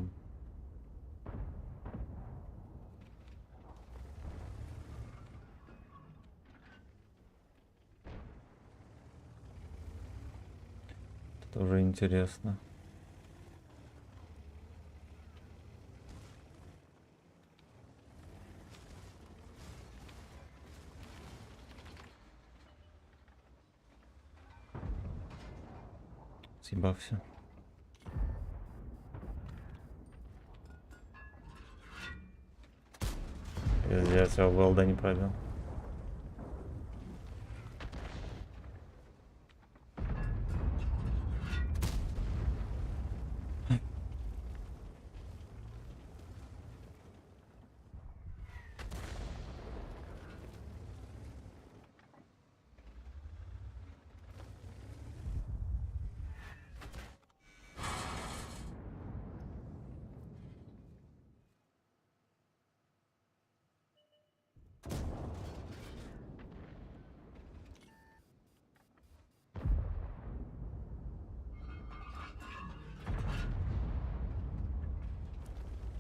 Это уже интересно. Съебався. Пиздец, я Велда не пробил.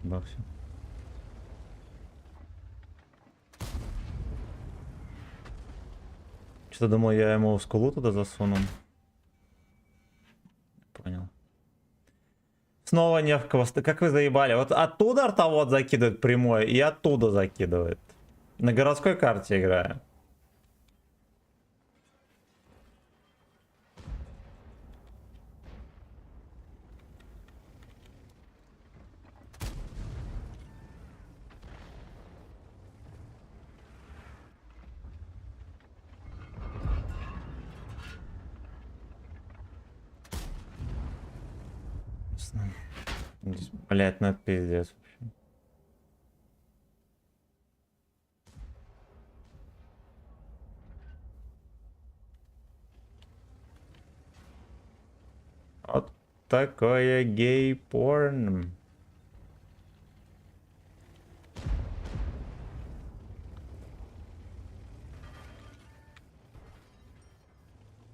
Бахся. Что-то думал, я ему в скулу туда засуну. Понял. Снова не в хвосты. Как вы заебали? Вот оттуда ртовод закидывает прямой и оттуда закидывает. На городской карте играю. Блять, ну это пиздец вообще. Вот такое гей-порн.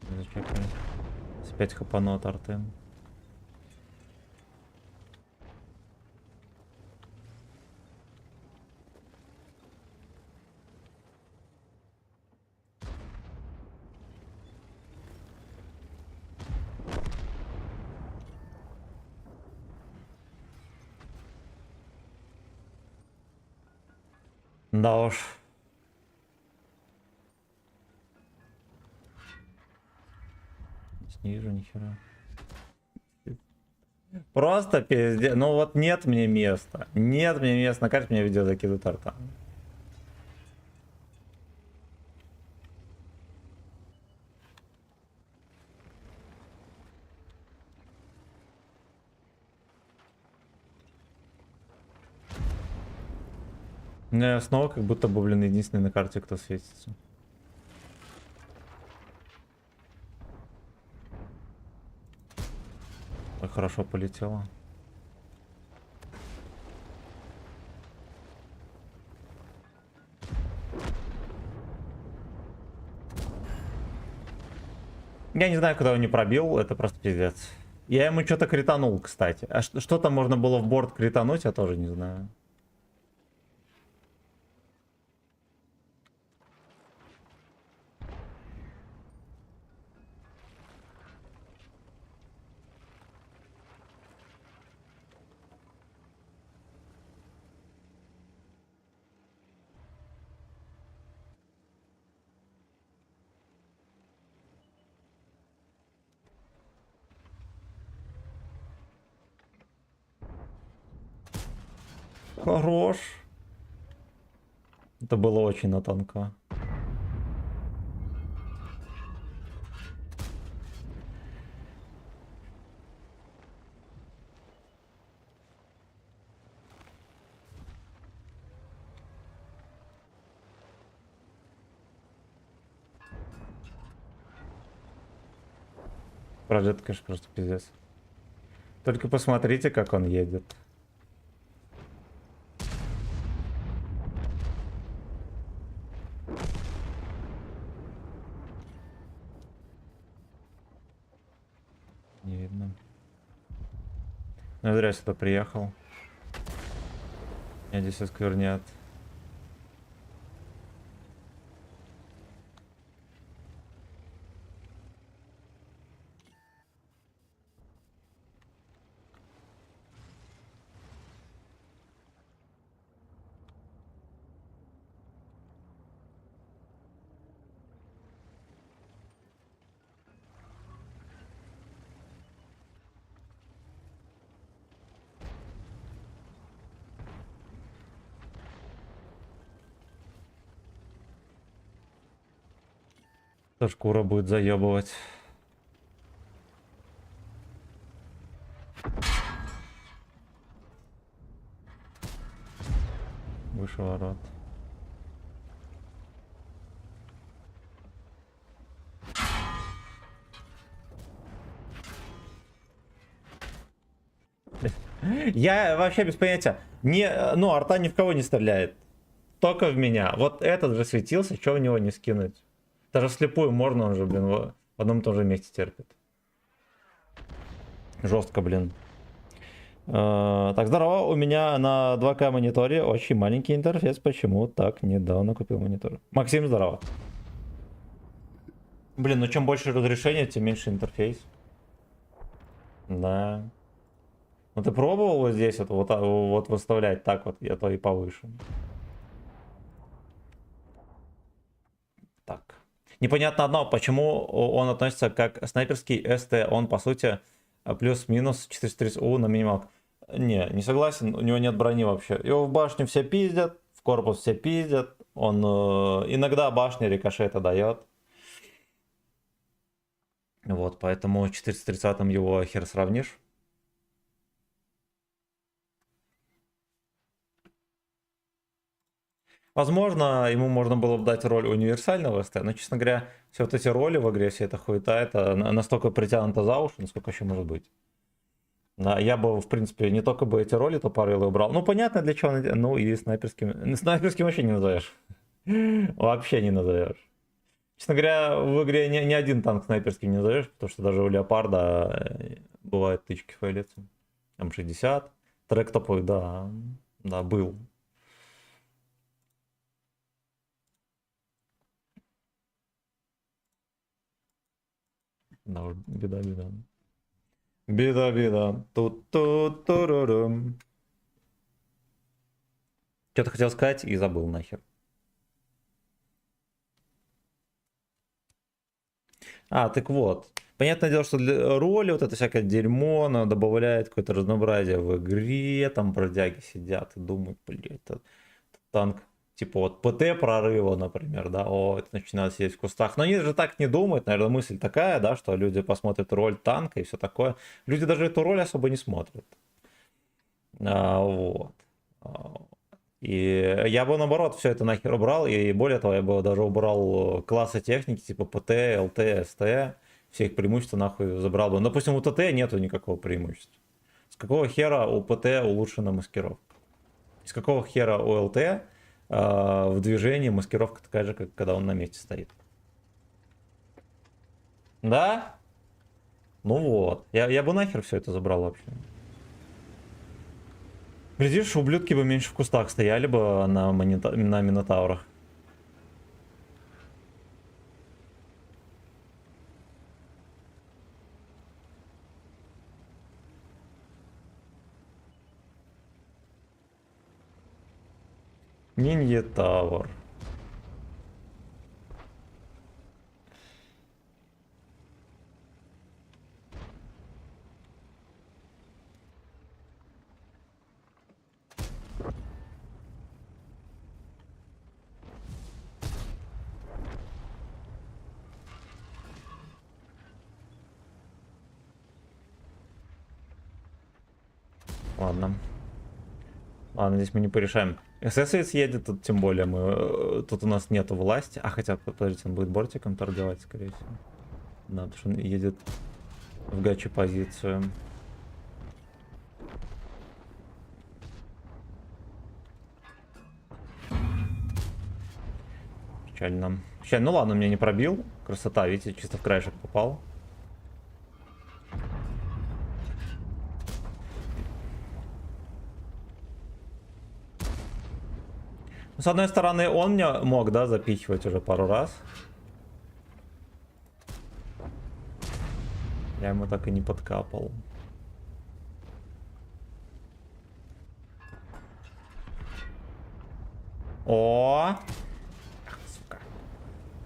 Зачекали. Опять хапану от арты. Да уж. Снижу нихера. Просто пиздец. Ну вот нет мне места. Нет мне места. На карте мне видео закидывают арта. Ну, я снова как будто бы, блин, единственный на карте, кто светится. Так хорошо полетело. Я не знаю, куда он не пробил, это просто пиздец. Я ему что-то кританул, кстати. А что там можно было в борт критануть, я тоже не знаю. Хорош. Это было очень на тонко. Правда, это, конечно, просто пиздец. Только посмотрите, как он едет. Не видно. Ну, зря сюда приехал. Меня здесь осквернят. То шкура будет заебывать. Выше ворот. Я вообще без понятия. Ну, арта ни в кого не стреляет. Только в меня. Вот этот же светился, что в него не скинуть? Даже вслепую можно, он же, блин, в одном и том же месте терпит. Жестко, блин. Так, здорово, у меня на 2К мониторе очень маленький интерфейс, почему так недавно купил монитор. Максим, здорово. Блин, ну чем больше разрешения, тем меньше интерфейс. Да. Ну ты пробовал вот здесь вот выставлять так вот, я то и повыше. Так. Непонятно одно, почему он относится как снайперский СТ, он по сути плюс-минус 430У на минималку. Не согласен, у него нет брони вообще. Его в башню все пиздят, в корпус все пиздят, он иногда башня рикошета дает. Вот, поэтому 430 его хер сравнишь. Возможно, ему можно было бы дать роль универсального СТ, но, честно говоря, все вот эти роли в агрессии, это хуета, это настолько притянуто за уши, насколько еще может быть. Да, я бы, в принципе, не только бы эти роли тупорылые убрал. Ну, понятно, для чего. Ну, и снайперским. Снайперским вообще не назовешь. Вообще не назовешь. Честно говоря, в игре ни один танк снайперским не назовешь, потому что даже у Леопарда бывают тычки фейлятся. М60. Трек топовый, да. Да, был. Да, беда. Беда. Тут-тут-турурум. Что-то хотел сказать и забыл нахер. Так вот. Понятное дело, что для роли вот это всякое дерьмо, оно добавляет какое-то разнообразие в игре, там бродяги сидят и думают, блядь, это танк, типа вот ПТ прорыва, например, да, это значит надо сидеть в кустах. Но они же так не думают, наверное, мысль такая, да, что люди посмотрят роль танка и все такое. Люди даже эту роль особо не смотрят. Вот. И я бы наоборот все это нахер убрал, и более того, я бы даже убрал классы техники, типа ПТ, ЛТ, СТ, все их преимущества нахуй забрал бы. Но, допустим, у ТТ нету никакого преимущества. С какого хера у ПТ улучшена маскировка? С какого хера у ЛТ в движении маскировка такая же, как когда он на месте стоит? Да? Ну вот. Я бы нахер все это забрал вообще. Глядишь, ублюдки бы меньше в кустах стояли бы на Минотаврах. Нинье Тавр. Ладно. Ладно, здесь мы не порешаем. СС едет, тут тем более мы... Тут у нас нету власти. Хотя, подождите, он будет бортиком торговать, скорее всего. Да, потому что он едет в гачу позицию. Печально. Ну ладно, он меня не пробил. Красота, видите, чисто в краешек попал. С одной стороны, он меня мог, да, запихивать уже пару раз. Я ему так и не подкапал. О! Эх, сука.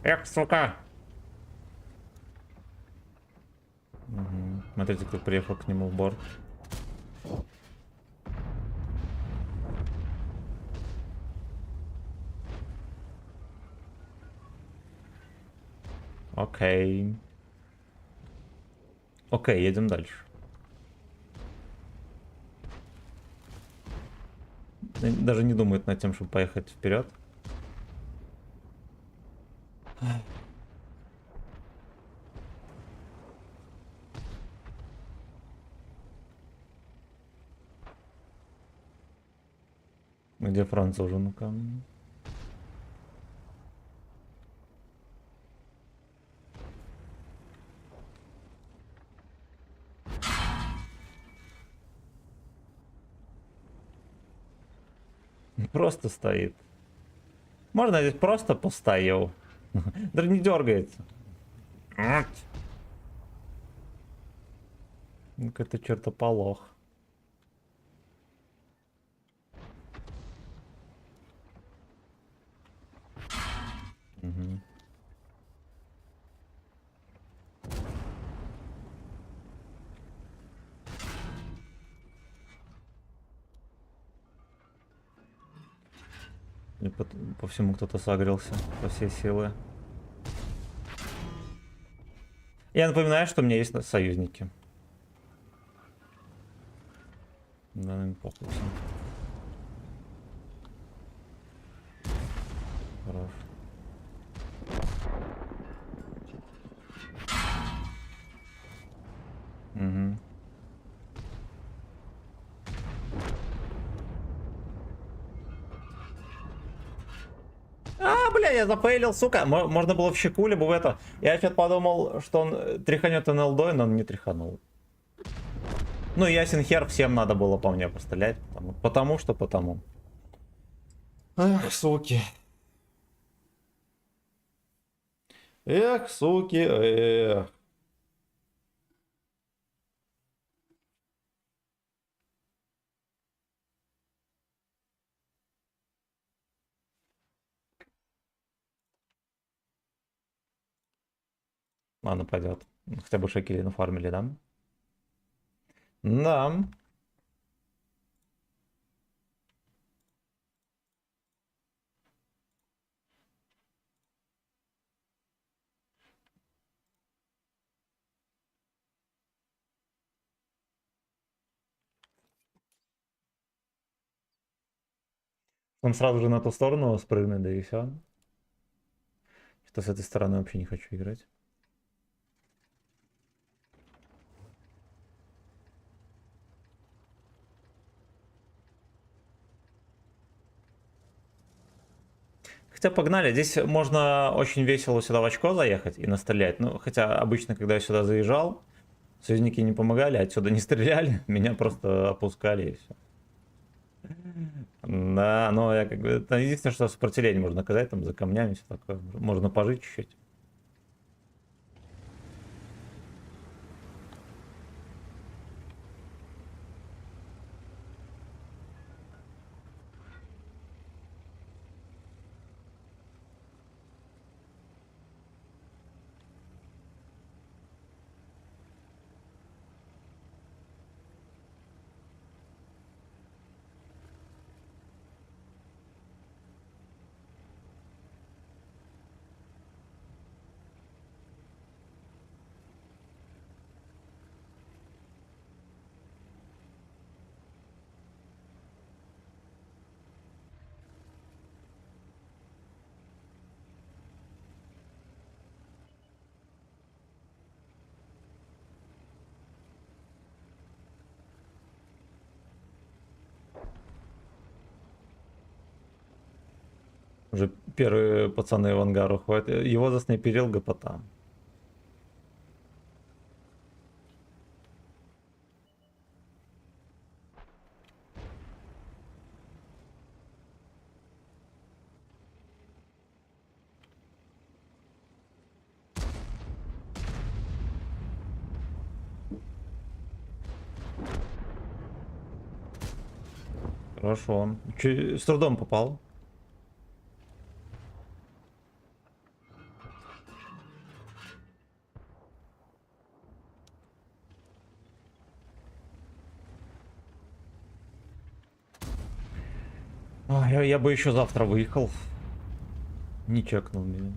Эх, сука. Угу. Смотрите, кто приехал к нему в борт. Окей. Окей, едем дальше. Даже не думает над тем, чтобы поехать вперед. Где француженка? Просто стоит. Можно здесь просто постою. Даже не дергается. Какой-то чертополох. Угу. И по всему кто-то согрелся, по всей силы. Я напоминаю, что у меня есть союзники. Да, им похуй. Хорош. Угу. Бля, я запейлил, сука. Можно было в щеку, либо в это. Я что-то подумал, что он тряханет НЛД, но он не тряханул. Ну, ясен хер, всем надо было по мне пострелять. Потому что потому. Эх, суки. Эх, суки, эх. Ладно, пойдет. Хотя бы шекели нафармили, да? Да. Он сразу же на ту сторону спрыгнет, да и все. Что с этой стороны вообще не хочу играть. Хотя погнали, здесь можно очень весело сюда в очко заехать и настрелять. Ну, хотя обычно, когда я сюда заезжал, союзники не помогали, отсюда не стреляли, меня просто опускали и все. Да, но я как бы... Это единственное, что сопротивление можно оказать, там за камнями все такое. Можно пожить чуть-чуть. Уже первые пацаны в ангар уходят. Его заснайперил гопота. Хорошо, он с трудом попал. Я бы еще завтра выехал. Не чекнул меня.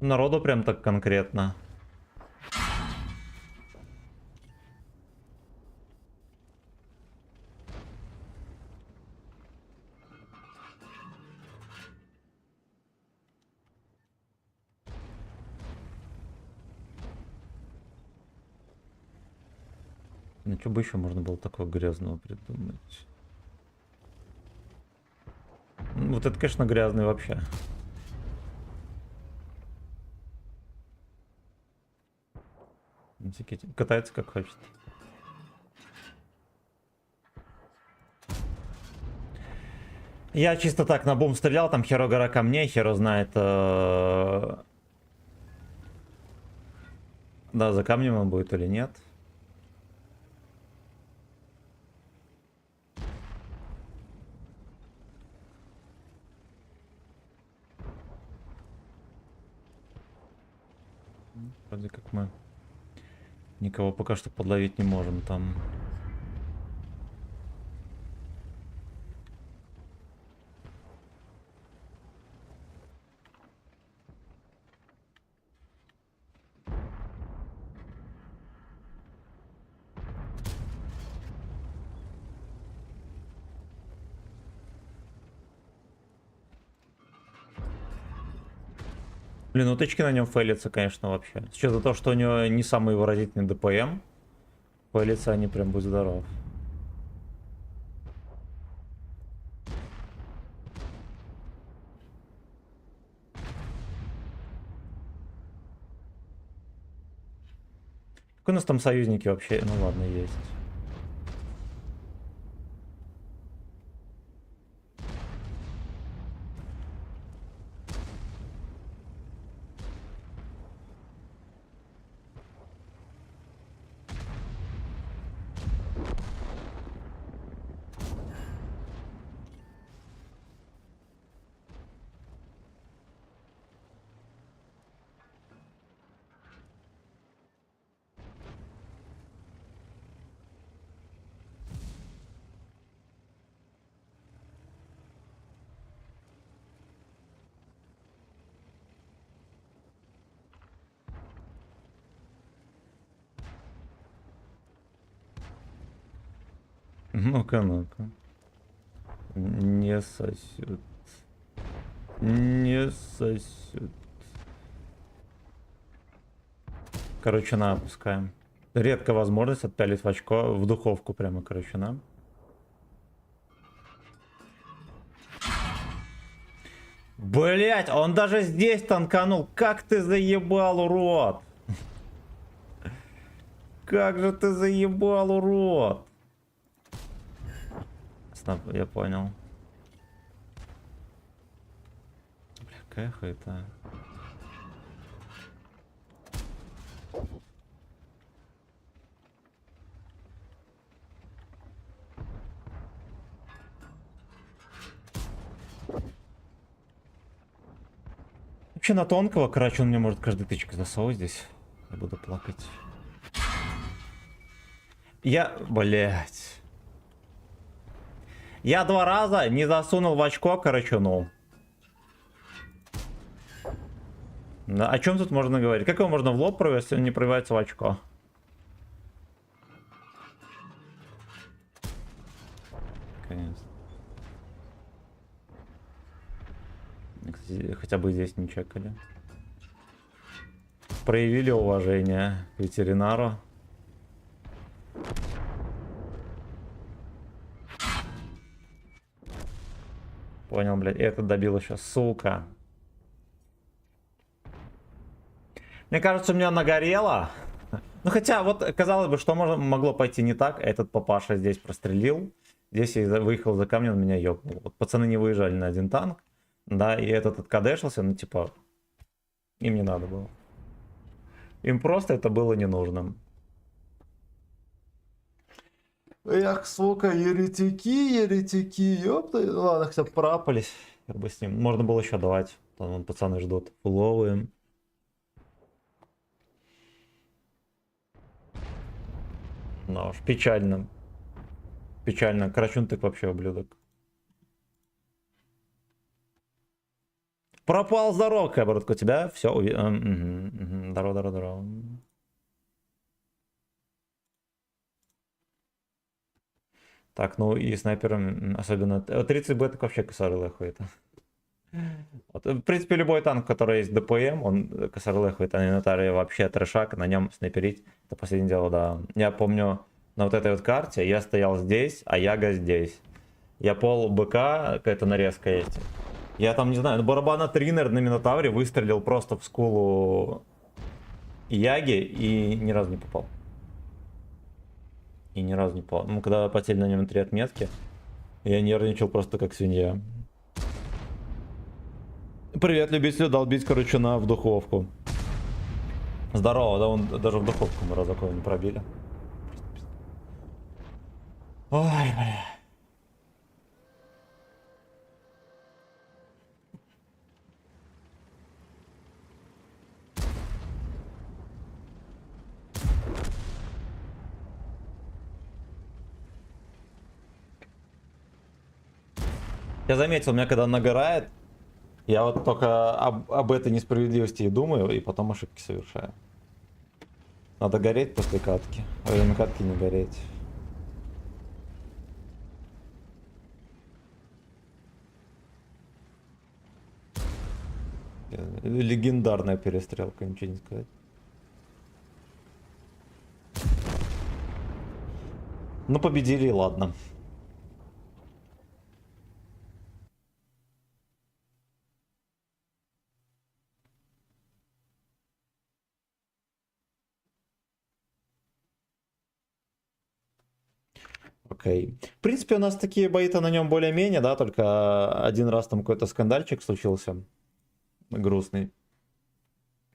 Народу прям так конкретно. Ну что бы еще можно было такого грязного придумать? Ну, вот это, конечно, грязный вообще. Катается как хочет. Я чисто так на бум стрелял, там херо гора камней, херо знает. Да, за камнем он будет или нет. Вроде как мы никого пока что подловить не можем там. Блин, утычки на нем фейлятся, конечно, вообще. С учетом того, что у него не самый выразительный ДПМ, фейлятся они прям будь здоров. Какие у нас там союзники вообще? Ну ладно, есть. Ну-ка, ну-ка. Не сосет. Не сосет. Короче, на, опускаем. Редкая возможность отпялить в очко в духовку прямо, короче, на. Блять, он даже здесь танканул. Как ты заебал, урод? Как же ты заебал, урод? Я понял. Бля, какая хуета. Вообще на тонкого, короче, он мне может каждый тычку засовывать здесь. Я буду плакать. Блять. Я 2 раза не засунул в очко, короче, ну. Да, о чем тут можно говорить? Как его можно в лоб провести, если он не пробивается в очко? Конечно. Кстати, хотя бы здесь не чекали. Проявили уважение к ветеринару. Понял, блядь, этот добил еще, сука. Мне кажется, у меня нагорело. Ну хотя, вот, казалось бы, что могло пойти не так. Этот папаша здесь прострелил. Здесь я выехал за камнем, он меня ёбнул. Вот пацаны не выезжали на один танк. Да, и этот откадешился, ну типа, им не надо было. Им просто это было не нужно. Эх, сука, еретики, ёпта. Ладно, хотя бы пропались. Как бы с ним. Можно было еще давать. Там вон пацаны ждут. Фуловые. Ну уж, печально. Печально. Карачун, ты вообще ублюдок. Пропал здоров, Кабротко, у тебя все. Здорово. Так, ну и снайпером, особенно 30Б, так вообще косарылая хует. Вот, в принципе, любой танк, который есть ДПМ, он косарылая хует, а Инатария вообще трешак, на нем снайперить, это последнее дело, да. Я помню, на вот этой вот карте я стоял здесь, а Яга здесь. Я пол БК, какая-то нарезка есть. Я там, не знаю, барабана тринер на Минотавре выстрелил просто в скулу Яги и ни разу не попал. И ни разу не попал. Ну, когда потели на нем 3 отметки, я нервничал просто как свинья. Привет, любителю долбить, короче, в духовку. Здорово, да, он даже в духовку мы разок не пробили. Ой, бля. Я заметил, у меня когда нагорает, я вот только об этой несправедливости и думаю, и потом ошибки совершаю. Надо гореть после катки, а во время катки не гореть. Легендарная перестрелка, ничего не сказать. Ну, победили, ладно. Окей. В принципе, у нас такие бои-то на нем более-менее, да, только один раз там какой-то скандальчик случился. Грустный.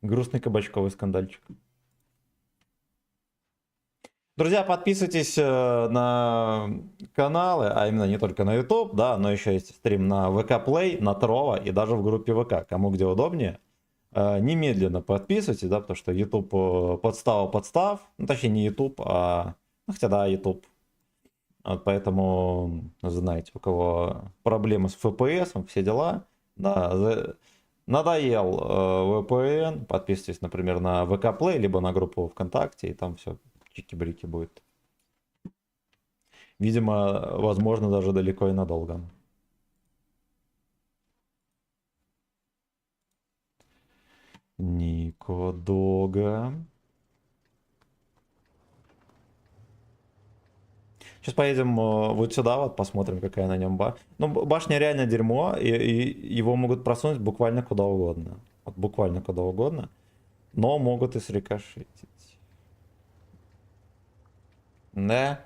Грустный кабачковый скандальчик. Друзья, подписывайтесь на каналы, а именно не только на YouTube, да, но еще есть стрим на VK Play, на Трова и даже в группе ВК, кому где удобнее. Немедленно подписывайтесь, да, потому что YouTube подстав, ну точнее не YouTube, а, ну хотя да, YouTube. Вот поэтому, знаете, у кого проблемы с FPS, все дела, да, надоел VPN, подписывайтесь, например, на VK Play, либо на группу ВКонтакте, и там все чики-брики будет. Видимо, возможно, даже далеко и надолго. Нико Дога. Сейчас поедем вот сюда, вот посмотрим, какая на нем башня. Ну, башня реально дерьмо, и его могут просунуть буквально куда угодно. Вот буквально куда угодно. Но могут и срикошетить. Да.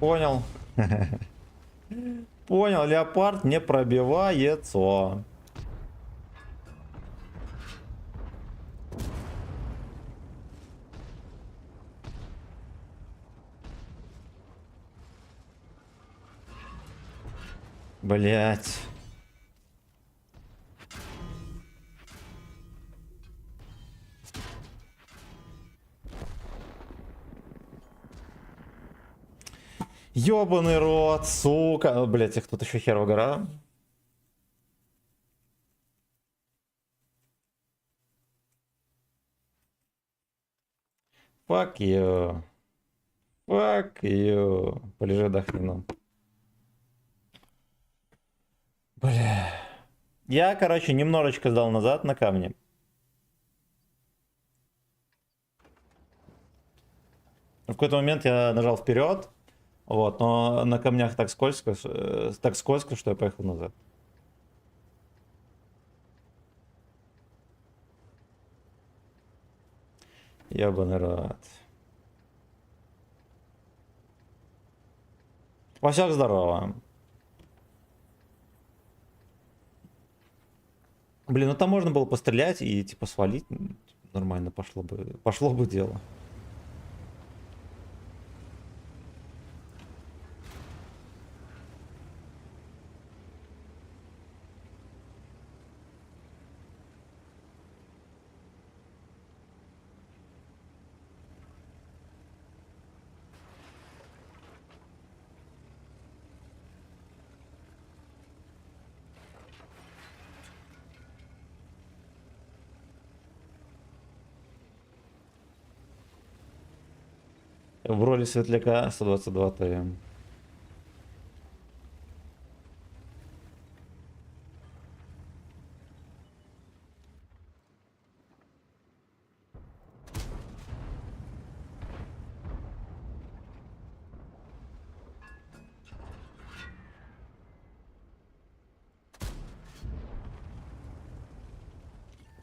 Понял. Понял, леопард не пробивается. Блять. Ёбаный рот, сука. Блять, их тут еще херова гора. Fuck you. Fuck you. Полежи, отдохни, ну. Бля. Я, короче, немножечко сдал назад на камне. В какой-то момент я нажал вперед. Вот, но на камнях так скользко, что я поехал назад. Ебаный рад. Васек, здорово. Блин, ну там можно было пострелять и типа свалить. Нормально пошло бы дело. В роли светляка 122 ТМ.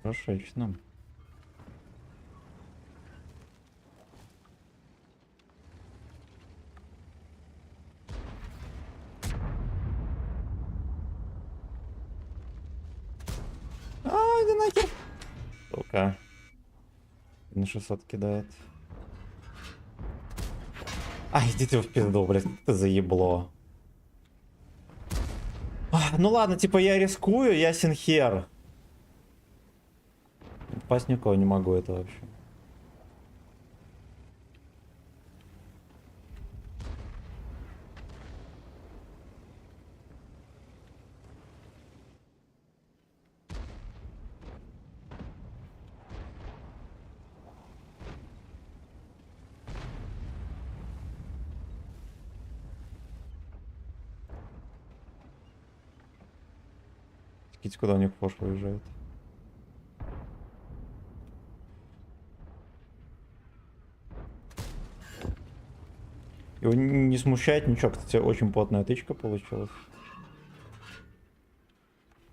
Хорошечно. Да нахер. Сука. На 600 кидает. Ай, идите в пизду, блядь, ты заебло. Ну ладно, типа я рискую, ясен хер. Пасть никого не могу, это вообще. Видите, куда у них фош выезжает. Его не смущает ничего. Кстати, очень плотная тычка получилась.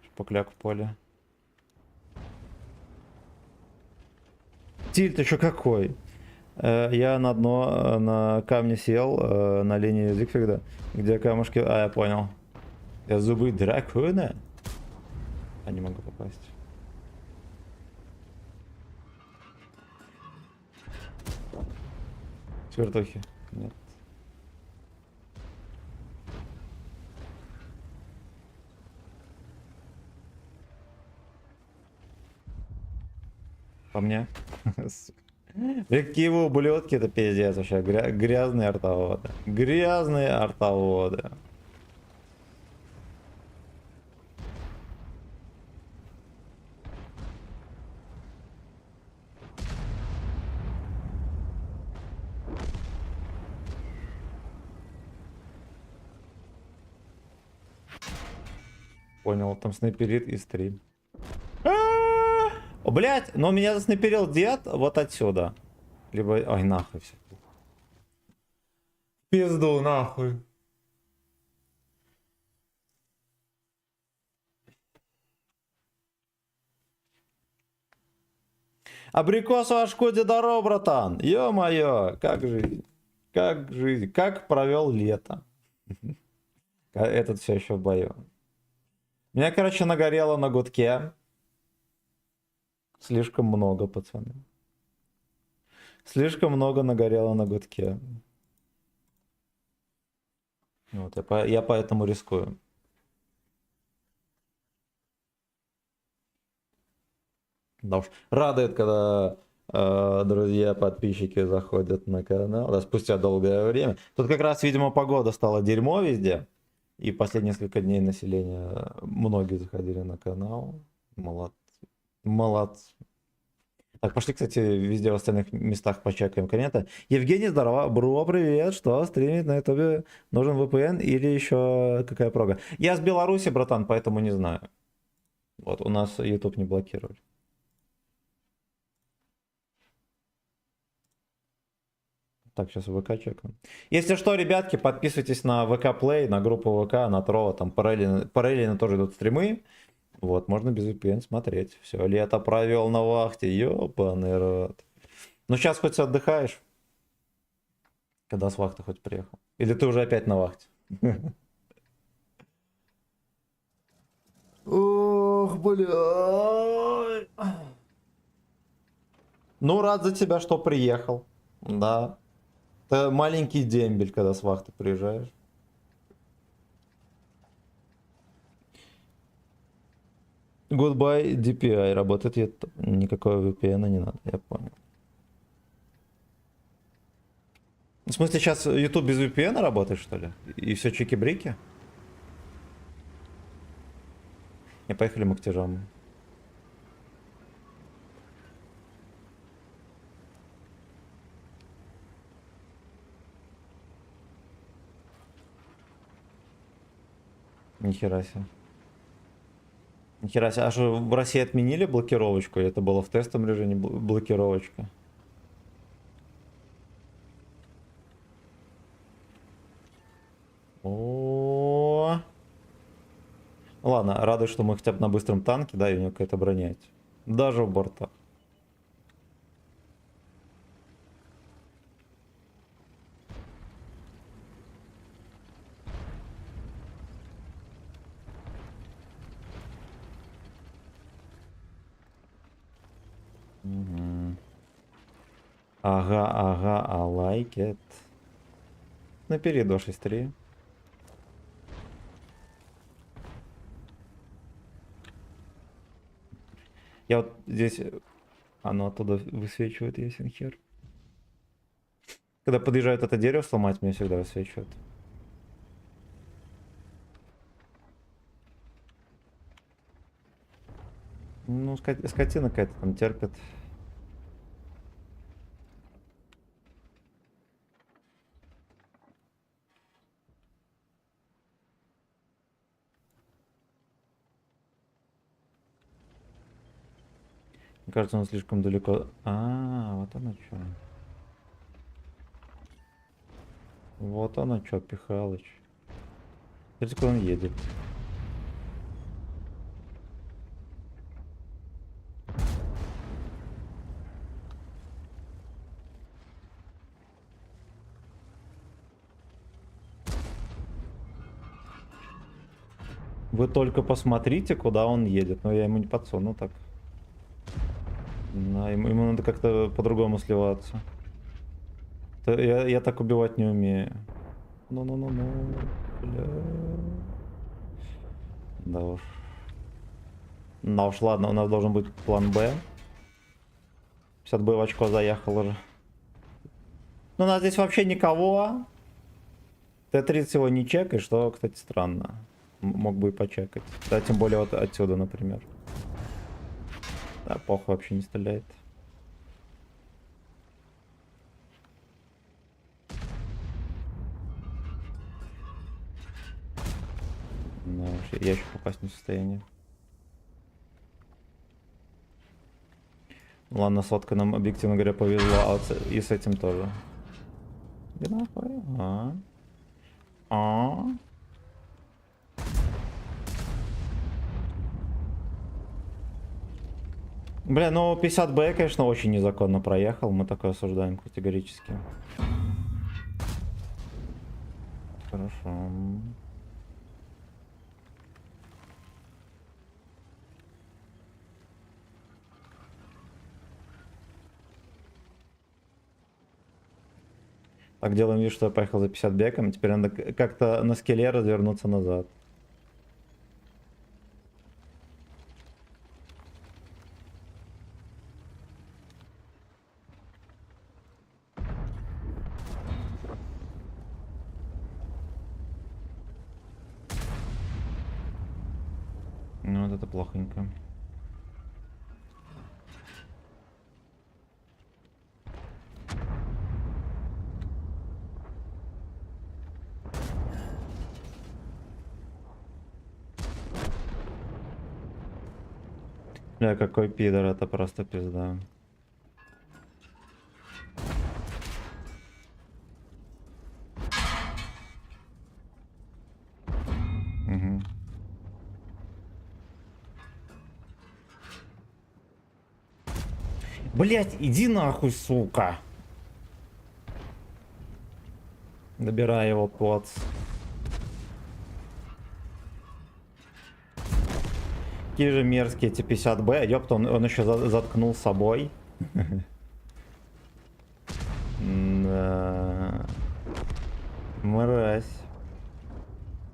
Шпакляк в поле. Тильт еще какой. Я на дно, на камне сел, на линии Зигфрида, где камушки... А, я понял. Я зубы дракона. А не могу попасть. Свертухи. Нет. По мне. Какие вы ублюдки, это пиздец вообще. Грязные артоводы. Грязные артоводы. Понял, там снайперит и стрим. Блять, но меня заснайперил дед вот отсюда. Либо... Ой, нахуй все. Пизду, нахуй. Абрикос ваш коде здорово, братан. Ё-моё, как жизнь? Как жизнь? Как провел лето? Этот все еще в бою. Меня, короче, нагорело на гудке. Слишком много, пацаны. Слишком много нагорело на гудке. Вот, я поэтому рискую. Да уж, радует, когда друзья, подписчики заходят на канал, да, спустя долгое время. Тут как раз, видимо, погода стала дерьмо везде. И последние несколько дней населения многие заходили на канал. Молодцы. Молодцы. Так, пошли, кстати, везде в остальных местах почекаем коннекта. Евгений, здорово. Бро, привет. Что, стримить на ютубе? Нужен VPN или еще какая прога? Я с Беларуси, братан, поэтому не знаю. Вот, у нас YouTube не блокировали. Так, сейчас ВК чекаем. Если что, ребятки, подписывайтесь на ВК Play, на группу ВК, на Трова, там параллельно тоже идут стримы. Вот, можно без VPN смотреть. Все, лето провел на вахте, ёбаный рот. Ну, сейчас хоть отдыхаешь? Когда с вахты хоть приехал? Или ты уже опять на вахте? Ох, бля. Ну, рад за тебя, что приехал. Да. Это маленький дембель, когда с вахты приезжаешь. Goodbye DPI работает, никакого VPN не надо, я понял. В смысле, сейчас YouTube без VPN работает, что ли? И все чики-брики? Не, поехали мы к тяжам. Нихера себе. Нихера себе. А что, в России отменили блокировочку? Или это было в тестовом режиме блокировочка? О, ладно, радует, что мы хотя бы на быстром танке, да, и у него какая-то броня есть. Даже в бортах. Угу. Ага, ага, I like it. Наперед 263. Я вот здесь... Оно оттуда высвечивает, ясен хер. Когда подъезжают это дерево сломать, мне всегда высвечивает. Ну, скотина какая-то там терпит. Мне кажется, он слишком далеко. А, вот оно что. Вот она чё, Пихалыч. Смотрите, куда он едет. Вы только посмотрите, куда он едет. Но я ему не подсуну так. Да, ему надо как-то по-другому сливаться. Я так убивать не умею. Ну-ну-ну-ну. Бля. Да уж. Да уж, ладно, у нас должен быть план Б. 50 Б в очко заехал уже. Ну, у нас здесь вообще никого. Т-30 его не чекай, что, кстати, странно. Мог бы и почекать. Да, тем более вот отсюда, например. Да, похуй, вообще не стреляет. Да, я еще попасть не в состоянии. Ладно, с водкой нам, объективно говоря, повезло, а вот и с этим тоже. Иди нахуй. Бля, ну 50 Б, конечно, очень незаконно проехал. Мы такое осуждаем категорически. Хорошо. Так, делаем вид, что я поехал за 50 беком. Теперь надо как-то на скеле развернуться назад. Ну, вот это плохонько. Бля, какой пидор, это просто пизда. Угу. Блять, иди нахуй, сука. Добирай его, плац. Какие же мерзкие эти 50 Б. Ёпта, он еще заткнул собой. Да. Мразь.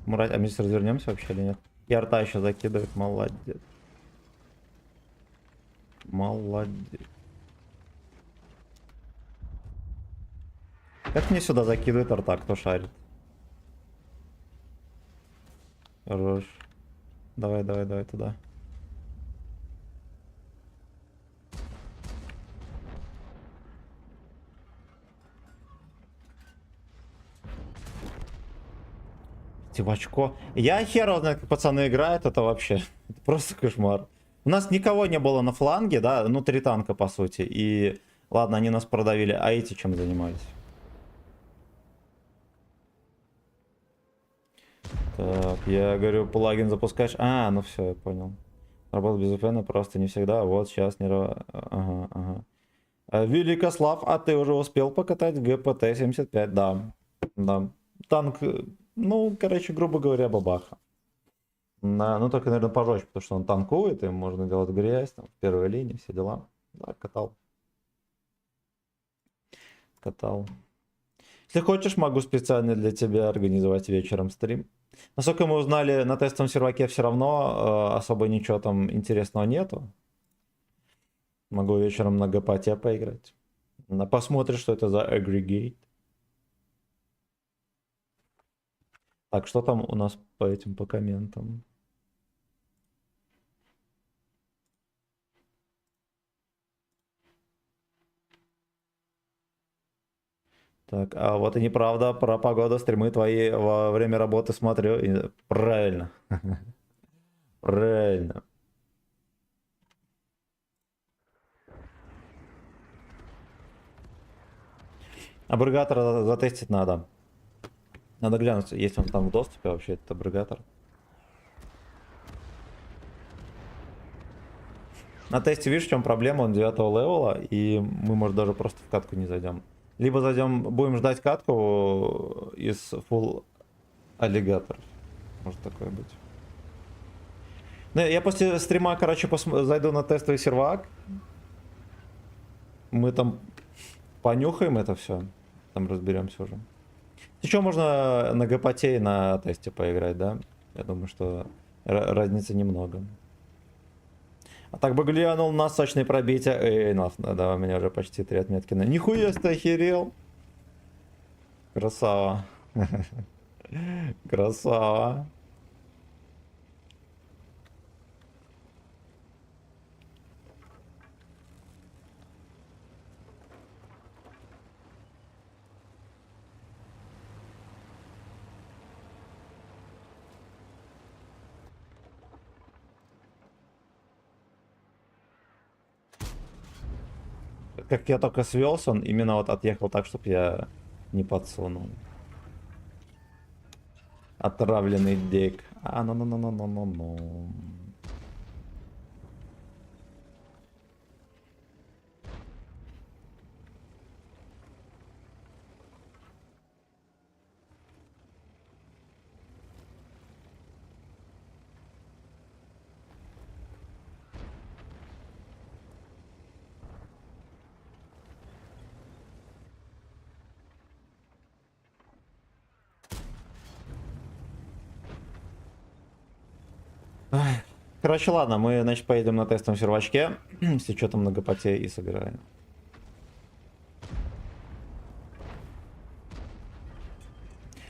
Мразь. А мы сейчас развернемся вообще или нет? И арта еще закидывает. Молодец. Молодец. Как мне сюда закидывает арта, кто шарит? Хорош. Давай, давай, давай туда. В очко. Я хер знаю, как пацаны играют, это вообще это просто кошмар. У нас никого не было на фланге, да, ну 3 танка по сути. И ладно, они нас продавили, а эти чем занимались? Так, я говорю, плагин запускаешь. А, ну все, я понял. Работать без VPN просто не всегда. Вот сейчас не... Ага, ага. Великослав, а ты уже успел покатать ГПТ-75? Да. Да. Танк, ну, короче, грубо говоря, бабаха. Ну, только, наверное, пожестче, потому что он танкует, им можно делать грязь, там, в первой линии, все дела. Да, катал. Катал. Если хочешь, могу специально для тебя организовать вечером стрим. Насколько мы узнали, на тестовом серваке все равно особо ничего там интересного нету. Могу вечером на ГПТ поиграть. Посмотришь, что это за агрегейт. Так, что там у нас по этим, по комментам? Так, а вот и неправда, про погоду, стримы твои во время работы смотрю. Правильно. Правильно. Аббрегатора затестить надо. Надо глянуть, есть он там в доступе вообще, этот аббрегатор. На тесте видишь, в чем проблема, он 9 левела, и мы, может, даже просто в катку не зайдем. Либо зайдем, будем ждать катку из full аллигаторов. Может такое быть. Ну, я после стрима, короче, зайду на тестовый сервак. Мы там понюхаем это все. Там разберемся уже. Еще можно на ГПТ и на тесте поиграть, да? Я думаю, что разницы немного. А так бы глянул на сочные пробития. Эй, да, у меня уже почти 3 отметки. Нихуя ты охерел. Красава. Красава. Как я только свелся, он именно вот отъехал так, чтобы я не подсунул. Отравленный дик. А, ну. Ай. Короче, ладно, мы, значит, поедем на тестовом сервачке с учетом многопотей и сыграем.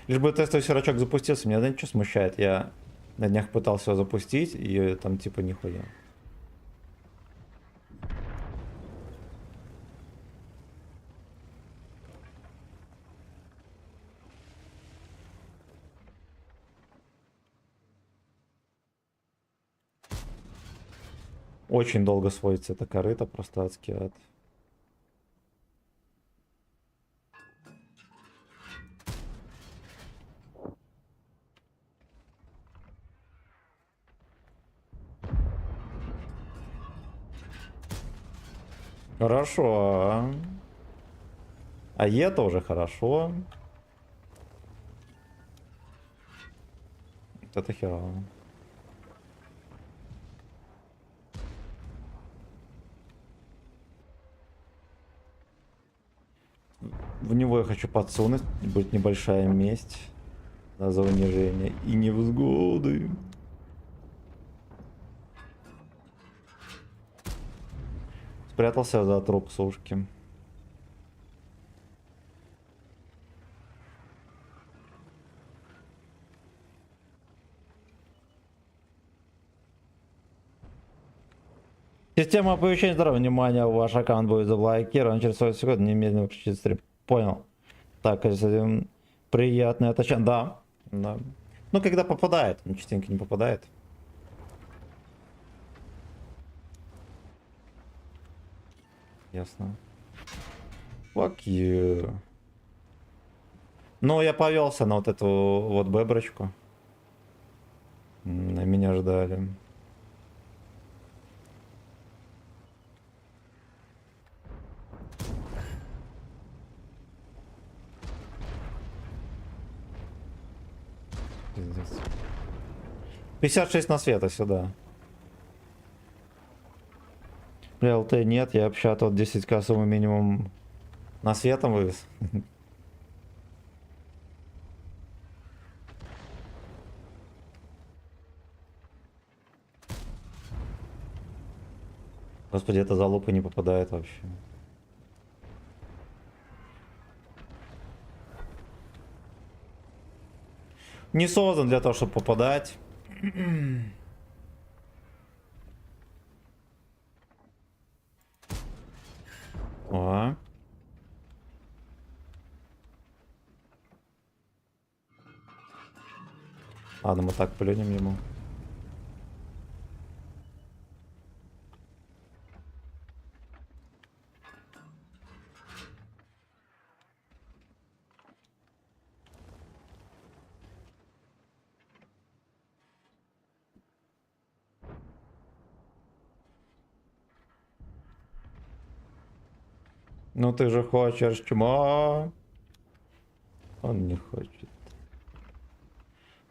Лишь бы тестовый сервачок запустился, меня, знаете, что смущает? Я на днях пытался его запустить, и там типа нихуя. Очень долго сводится эта корыта, просто адский ад. Хорошо. А это уже хорошо. Вот это херово. В него я хочу подсунуть. Будет небольшая месть за унижение и невзгоды. Спрятался за труп сушки. Система оповещения здоровья. Внимание, ваш аккаунт будет заблокирован через 40 секунд. Немедленно выключить стрим. Понял. Так, приятное оточение. Да. Да. Ну, когда попадает. Он частенько не попадает. Ясно. Fuck you. Ну, я повелся на вот эту вот беброчку. На меня ждали. Пиздец. 56 на света сюда. Бля, ЛТ нет, я вообще тот 10к сумму минимум на светом вывез. Господи, это залупа не попадает вообще. Не создан для того, чтобы попадать. О. Ладно, мы так плюнем ему. Ну ты же хочешь чмо. Он не хочет.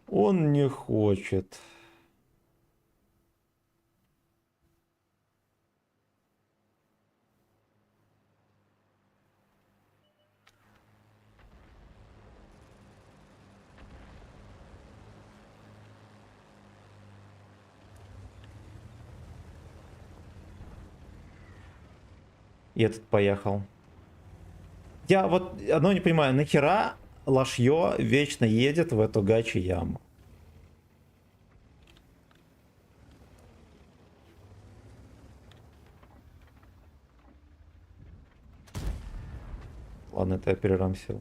Он не хочет. И этот поехал. Я вот одно не понимаю, нахера Лошье вечно едет в эту гачи яму? Ладно, это я перерамсил.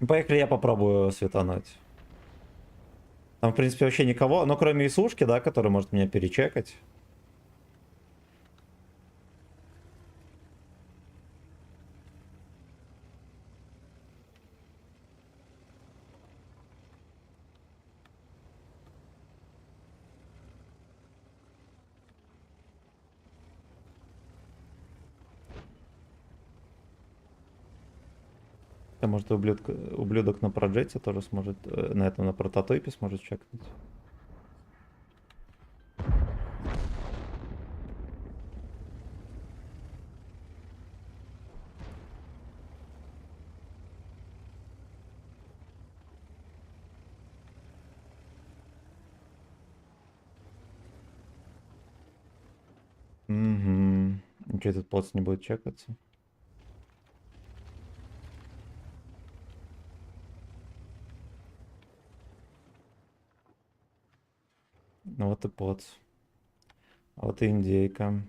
Поехали, я попробую светануть. Там, в принципе, вообще никого, но кроме Исушки, да, который может меня перечекать. А может, ублюдок на проджете тоже сможет, на этом, на прототипе сможет чекнуть. Угу. Ничего, этот поц не будет чекаться. Ну вот и поц. А вот и индейка.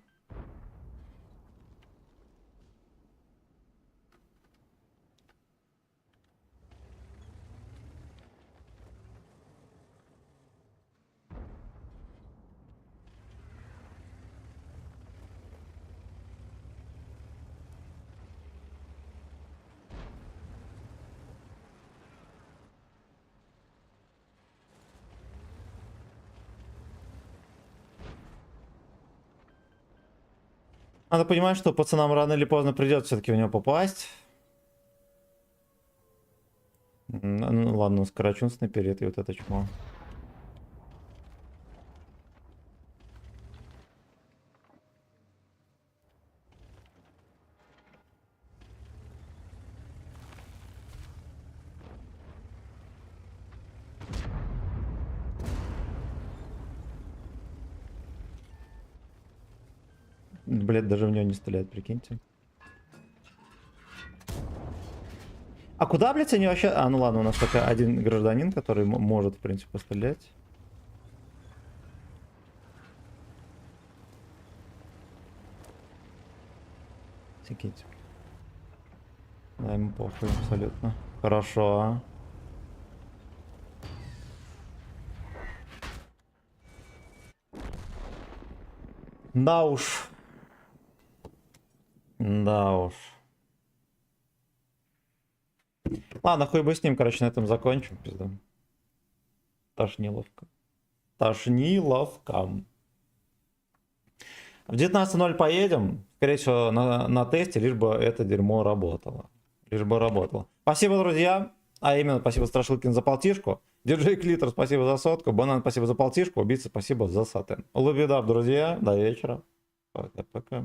Надо понимать, что пацанам рано или поздно придется все-таки в него попасть. Ну ладно, скорочунс наперед и вот это чмо. Блядь, даже в него не стреляет, прикиньте. А куда, блядь, они вообще... А, ну ладно, у нас только один гражданин, который может, в принципе, пострелять. Секите. Да, ему похуй, абсолютно. Хорошо. Да уж. Да уж. Ладно, хуй бы с ним, короче, на этом закончим, пизда. Тошниловка. Тошниловка. В 19:00 поедем. Скорее всего, на тесте, лишь бы это дерьмо работало. Лишь бы работало. Спасибо, друзья. А именно, спасибо Страшилкин за полтишку. Диджей Клитер, спасибо за сотку. Банан, спасибо за полтишку. Убийца, спасибо за сатен. Лубидап, друзья. До вечера. Пока-пока.